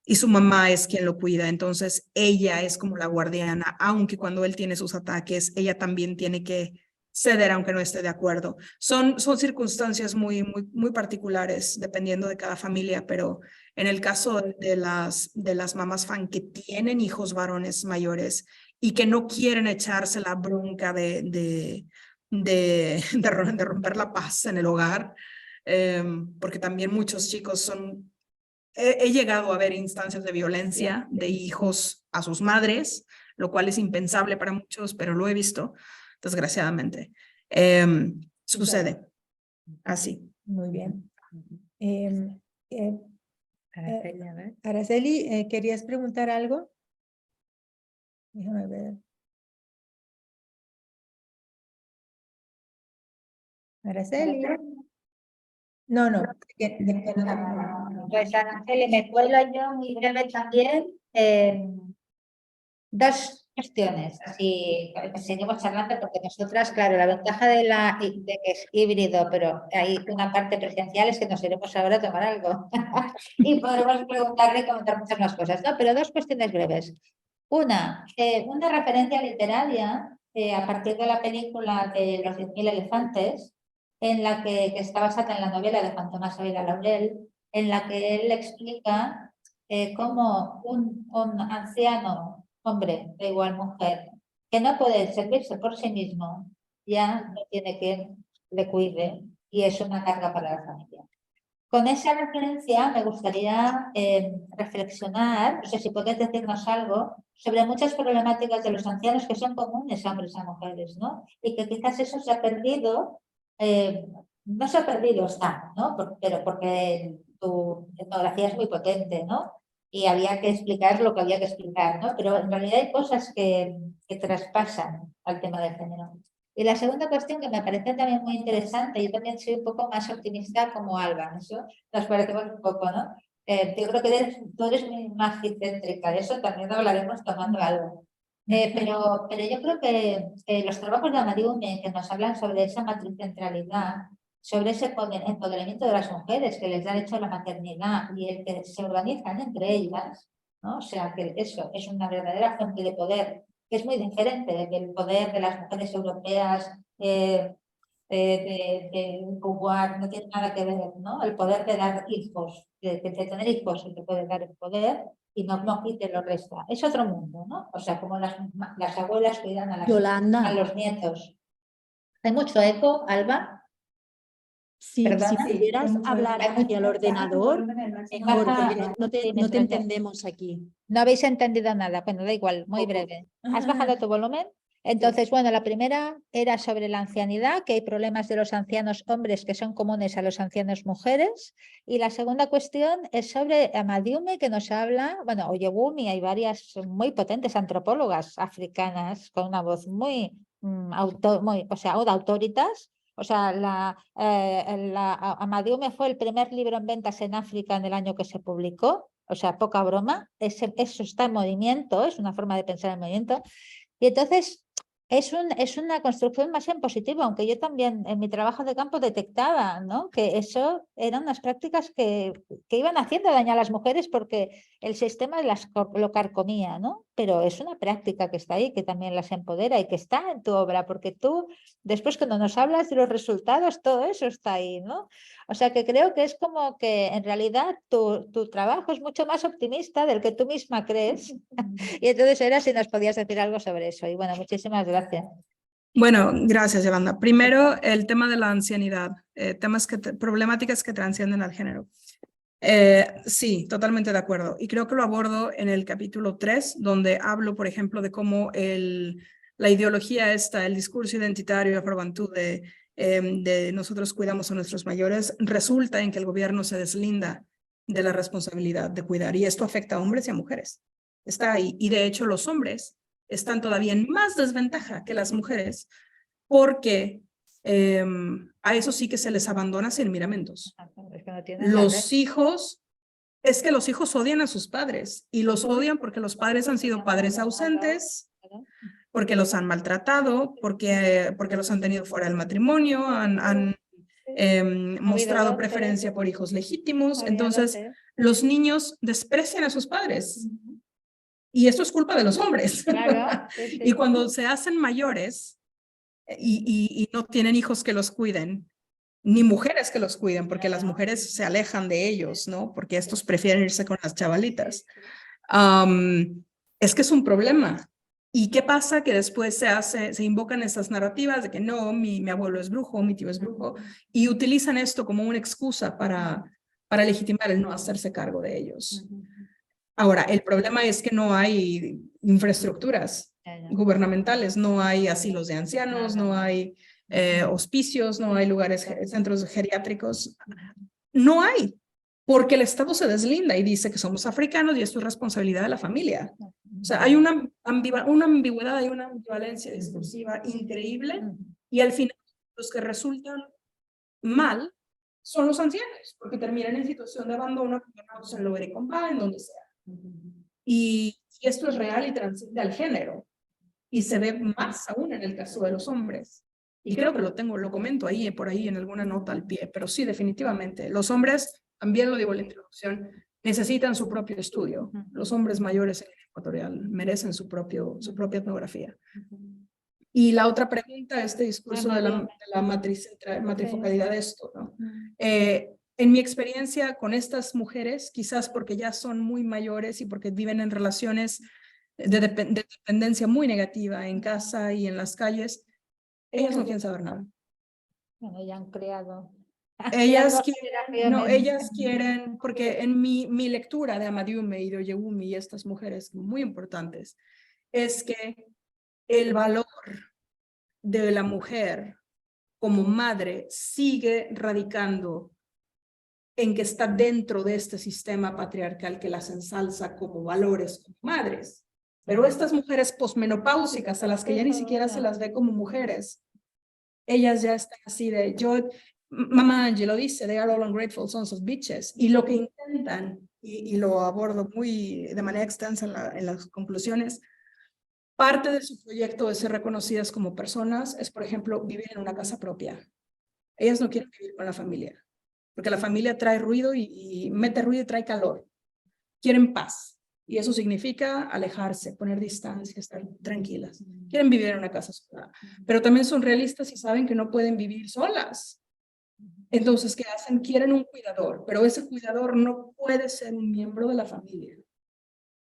Y su mamá es quien lo cuida, entonces ella es como la guardiana, aunque cuando él tiene sus ataques, ella también tiene que ceder aunque no esté de acuerdo. Son circunstancias muy particulares dependiendo de cada familia, pero en el caso de las mamás fan que tienen hijos varones mayores y que no quieren echarse la bronca de romper la paz en el hogar, porque también muchos chicos son... He llegado a ver instancias de violencia de hijos a sus madres, lo cual es impensable para muchos, pero lo he visto, desgraciadamente. Sucede así. Muy bien. Araceli, ¿querías preguntar algo? Déjame ver. Araceli. No. Pues Araceli, me cuelo yo muy breve también. Dos cuestiones, así seguimos charlando porque nosotras, claro, la ventaja de que es híbrido, pero hay una parte presencial es que nos iremos ahora a tomar algo y podremos preguntarle y comentar muchas más cosas, ¿no? Pero dos cuestiones breves. Una referencia literaria a partir de la película de Los 10.000 elefantes, en la que está basada en la novela de Juan Tomás Ávila Laurel, en la que él explica cómo un anciano hombre, da igual mujer, que no puede servirse por sí mismo, ya no tiene quien le cuide y es una carga para la familia. Con esa referencia me gustaría reflexionar, no sé si podés decirnos algo, sobre muchas problemáticas de los ancianos que son comunes a hombres y a mujeres, ¿no? Y que quizás eso se ha perdido, no se ha perdido, está, ¿no? Pero porque tu etnografía es muy potente, ¿no? Y había que explicar lo que había que explicar, ¿no? Pero en realidad hay cosas que traspasan al tema del género. Y la segunda cuestión que me parece también muy interesante, yo también soy un poco más optimista como Alba, eso nos parecemos un poco, ¿no? Yo creo que tú eres muy magicéntrica, de eso también hablaremos tomando algo. Pero yo creo que los trabajos de Amadiume que nos hablan sobre esa matricentralidad, sobre ese empoderamiento de las mujeres que les da derecho a la maternidad y el que se organizan entre ellas, ¿no? O sea, que eso es una verdadera fuente de poder, que es muy diferente del poder de las mujeres europeas de Beauvoir, no tiene nada que ver, ¿no? El poder de dar hijos, de tener hijos, el que puede dar el poder y no quite lo resta. Es otro mundo, ¿no? O sea, como las abuelas cuidan a los nietos. ¿Hay mucho eco, Alba? Sí, Perdona. si pudieras hablar hacia el ordenador, mejor, porque no te entendemos aquí. No habéis entendido nada. Bueno, da igual, muy breve. ¿Has bajado tu volumen? Entonces, bueno, la primera era sobre la ancianidad, que hay problemas de los ancianos hombres que son comunes a los ancianos mujeres. Y la segunda cuestión es sobre Amadiume, que nos habla, bueno, Oyegumi, hay varias muy potentes antropólogas africanas con una voz muy autoritas. O sea, Amadiume fue el primer libro en ventas en África en el año que se publicó. O sea, poca broma. Eso está en movimiento, es una forma de pensar en movimiento. Y entonces es una construcción más en positivo, aunque yo también en mi trabajo de campo detectaba, ¿no? Que eso eran unas prácticas que iban haciendo daño a las mujeres porque el sistema lo carcomía, ¿no? Pero es una práctica que está ahí, que también las empodera y que está en tu obra, porque tú, después cuando nos hablas de los resultados, todo eso está ahí, ¿no? O sea que creo que es como que en realidad tu trabajo es mucho más optimista del que tú misma crees. Y entonces era si nos podías decir algo sobre eso. Y bueno, muchísimas gracias. Bueno, gracias, Yolanda. Primero, el tema de la ancianidad, problemáticas que transcienden al género. Sí, totalmente de acuerdo. Y creo que lo abordo en el capítulo 3, donde hablo, por ejemplo, de cómo la ideología esta, el discurso identitario afrobantu de nosotros cuidamos a nuestros mayores, resulta en que el gobierno se deslinda de la responsabilidad de cuidar. Y esto afecta a hombres y a mujeres. Está ahí. Y de hecho, los hombres están todavía en más desventaja que las mujeres, porque a eso sí que se les abandona sin miramientos. Es que no tienen Los hijos, es que los hijos odian a sus padres y los odian porque los padres han sido padres ausentes, porque los han maltratado, porque los han tenido fuera del matrimonio, han mostrado doce. preferencia por hijos legítimos. Había Entonces, 12. los niños desprecian a sus padres. Y esto es culpa de los hombres. Claro, sí, sí. Y cuando se hacen mayores y no tienen hijos que los cuiden, ni mujeres que los cuiden, porque las mujeres se alejan de ellos, ¿no? Porque estos prefieren irse con las chavalitas. Es que es un problema. ¿Y qué pasa? Que después se invocan estas narrativas de que no, mi abuelo es brujo, mi tío es brujo, y utilizan esto como una excusa para legitimar el no hacerse cargo de ellos. Ahora, el problema es que no hay infraestructuras gubernamentales, no hay asilos de ancianos, no hay hospicios, no hay lugares, centros geriátricos. No hay, porque el Estado se deslinda y dice que somos africanos y esto es responsabilidad de la familia. O sea, hay una ambigüedad, hay una ambivalencia discursiva increíble y al final los que resultan mal son los ancianos, porque terminan en situación de abandono, abandonados en Lower Company, en donde sea. Y esto es real y transciende al género. Y se ve más aún en el caso de los hombres. Y creo que lo comento ahí, por ahí en alguna nota al pie, pero sí, definitivamente. Los hombres, también lo digo en la introducción, necesitan su propio estudio. Los hombres mayores en el Ecuatorial merecen su propia etnografía. Y la otra pregunta, este discurso de la matrifocalidad de esto, ¿no? En mi experiencia con estas mujeres, quizás porque ya son muy mayores y porque viven en relaciones de dependencia muy negativa en casa y en las calles, ellas no quieren saber nada. Bueno, ya han creado. Ellas quieren, porque en mi lectura de Amadiume y de Oyegumi y estas mujeres muy importantes, es que el valor de la mujer como madre sigue radicando en que está dentro de este sistema patriarcal que las ensalza como valores, como madres. Pero estas mujeres posmenopáusicas, a las que ya ni siquiera se las ve como mujeres, ellas ya están así de, Mamá Angie lo dice, they are all ungrateful sons of bitches. Y lo que intentan, y lo abordo de manera extensa en las conclusiones, parte de su proyecto de ser reconocidas como personas es, por ejemplo, vivir en una casa propia. Ellas no quieren vivir con la familia, porque la familia trae ruido y mete ruido y trae calor. Quieren paz, y eso significa alejarse, poner distancia, estar tranquilas. Quieren vivir en una casa sola, pero también son realistas y saben que no pueden vivir solas. Entonces, ¿qué hacen? Quieren un cuidador, pero ese cuidador no puede ser un miembro de la familia,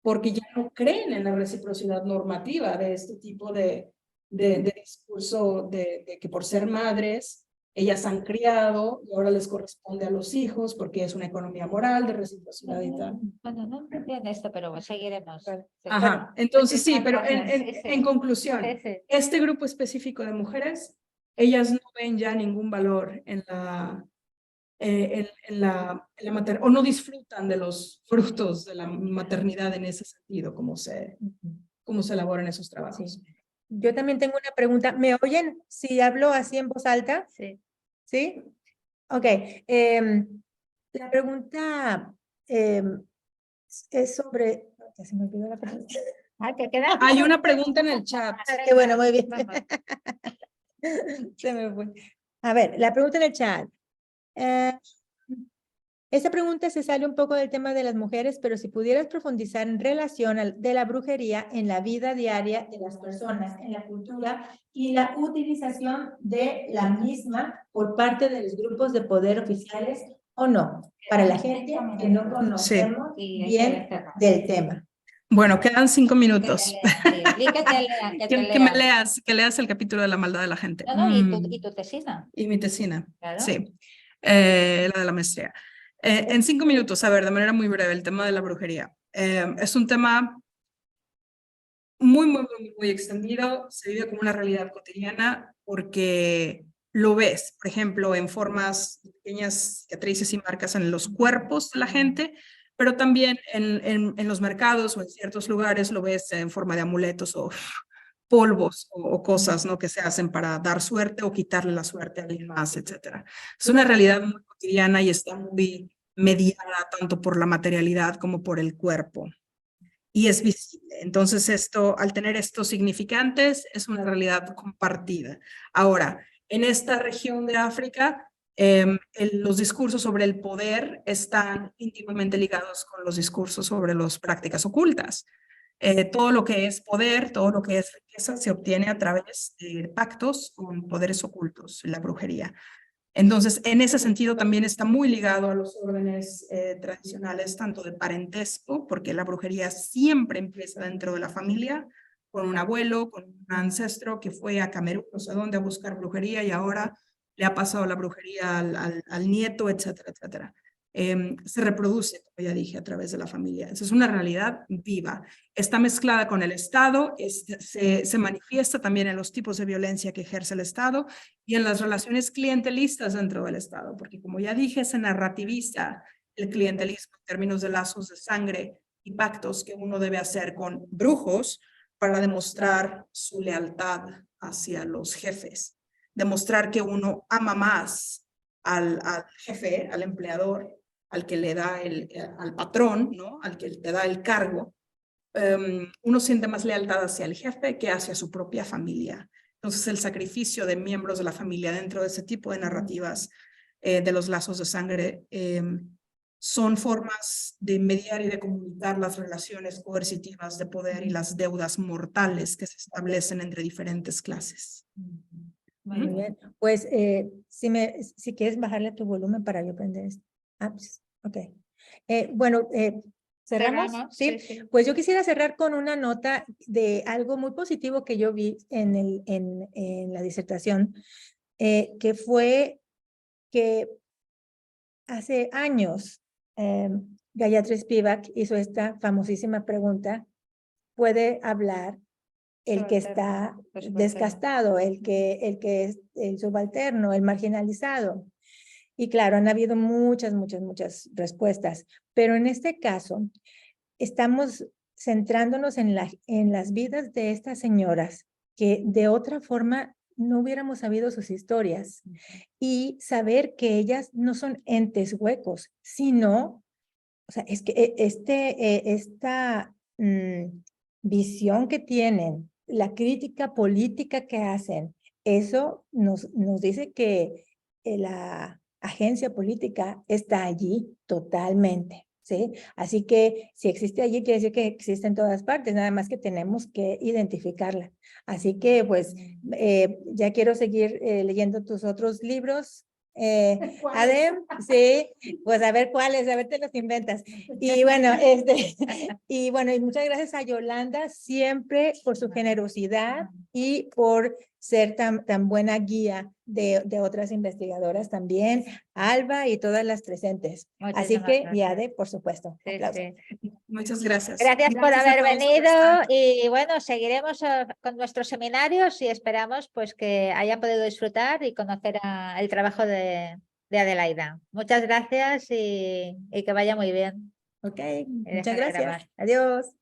porque ya no creen en la reciprocidad normativa de este tipo de discurso de que por ser madres, ellas han criado y ahora les corresponde a los hijos porque es una economía moral de reciprocidad y tal. Bueno, no entiendo esto, pero seguiremos. Ajá, entonces sí, pero Sí. en conclusión, Sí. este grupo específico de mujeres, ellas no ven ya ningún valor en la maternidad, o no disfrutan de los frutos de la maternidad en ese sentido, como se elaboran esos trabajos. Sí. Yo también tengo una pregunta. ¿Me oyen si hablo así en voz alta? Sí. ¿Sí? Ok. La pregunta es sobre... Ya se me olvidó la pregunta. ¿Qué queda? Hay una pregunta en el chat. Qué bueno, muy bien. Vamos. Se me fue. A ver, la pregunta en el chat. Esta pregunta se sale un poco del tema de las mujeres, pero si pudieras profundizar en relación de la brujería en la vida diaria de las personas, en la cultura y la utilización de la misma por parte de los grupos de poder oficiales o no, para la gente que no conocemos bien del tema. Bueno, quedan 5 minutos. Que Que leas el capítulo de la maldad de la gente. No, y tu tesina. Y mi tesina, Claro. sí, la de la maestría. En 5 minutos, a ver, de manera muy breve, el tema de la brujería. Es un tema muy extendido, se vive como una realidad cotidiana porque lo ves, por ejemplo, en formas de pequeñas cicatrices y marcas en los cuerpos de la gente, pero también en los mercados o en ciertos lugares lo ves en forma de amuletos o polvos o cosas, ¿no? Que se hacen para dar suerte o quitarle la suerte a alguien más, etc. Es una realidad muy cotidiana y está muy mediada tanto por la materialidad como por el cuerpo. y es visible. Entonces esto, al tener estos significantes, es una realidad compartida. Ahora, en esta región de África, los discursos sobre el poder están íntimamente ligados con los discursos sobre las prácticas ocultas. Todo lo que es poder, todo lo que es riqueza se obtiene a través de pactos con poderes ocultos, la brujería. Entonces, en ese sentido también está muy ligado a los órdenes tradicionales, tanto de parentesco, porque la brujería siempre empieza dentro de la familia, con un abuelo, con un ancestro que fue a Camerún, no sé dónde, a buscar brujería y ahora le ha pasado la brujería al nieto, etcétera, etcétera. Se reproduce, como ya dije, a través de la familia. Esa es una realidad viva. Está mezclada con el Estado, se manifiesta también en los tipos de violencia que ejerce el Estado y en las relaciones clientelistas dentro del Estado, porque como ya dije, se narrativiza el clientelismo en términos de lazos de sangre y pactos que uno debe hacer con brujos para demostrar su lealtad hacia los jefes, demostrar que uno ama más al jefe, al empleador, al que le da al patrón, ¿no? Al que te da el cargo, uno siente más lealtad hacia el jefe que hacia su propia familia. Entonces, el sacrificio de miembros de la familia dentro de ese tipo de narrativas de los lazos de sangre son formas de mediar y de comunicar las relaciones coercitivas de poder y las deudas mortales que se establecen entre diferentes clases. Muy bien. Pues si quieres bajarle a tu volumen para yo aprender esto. Ah, pues, ok. Bueno, ¿cerramos? Cerramos, ¿Sí? sí, sí. Pues yo quisiera cerrar con una nota de algo muy positivo que yo vi en la disertación, que fue que hace años Gayatri Spivak hizo esta famosísima pregunta: ¿puede hablar el que está descastado, el que es el subalterno, el marginalizado? Y claro, han habido muchas respuestas, pero en este caso estamos centrándonos en las vidas de estas señoras que de otra forma no hubiéramos sabido sus historias, y saber que ellas no son entes huecos, sino, o sea, es que esta visión que tienen, la crítica política que hacen, eso nos dice que la agencia política está allí totalmente, ¿sí? Así que si existe allí, quiere decir que existe en todas partes, nada más que tenemos que identificarla. Así que, pues, ya quiero seguir leyendo tus otros libros, Adem, sí, pues a ver cuáles, a ver te los inventas. Y bueno, y muchas gracias a Yolanda siempre por su generosidad y por ser tan buena guía de otras investigadoras también, Alba y todas las presentes. Así Muchísimas que, y gracias. Ade, por supuesto. Sí, Aplausos. sí. Muchas gracias. Gracias por Gracias a haber todos por venido estar. y bueno, seguiremos con nuestros seminarios y esperamos pues que hayan podido disfrutar y conocer el trabajo de Adelaida. Muchas gracias y que vaya muy bien. Ok, Y muchas deja de gracias. grabar. Adiós.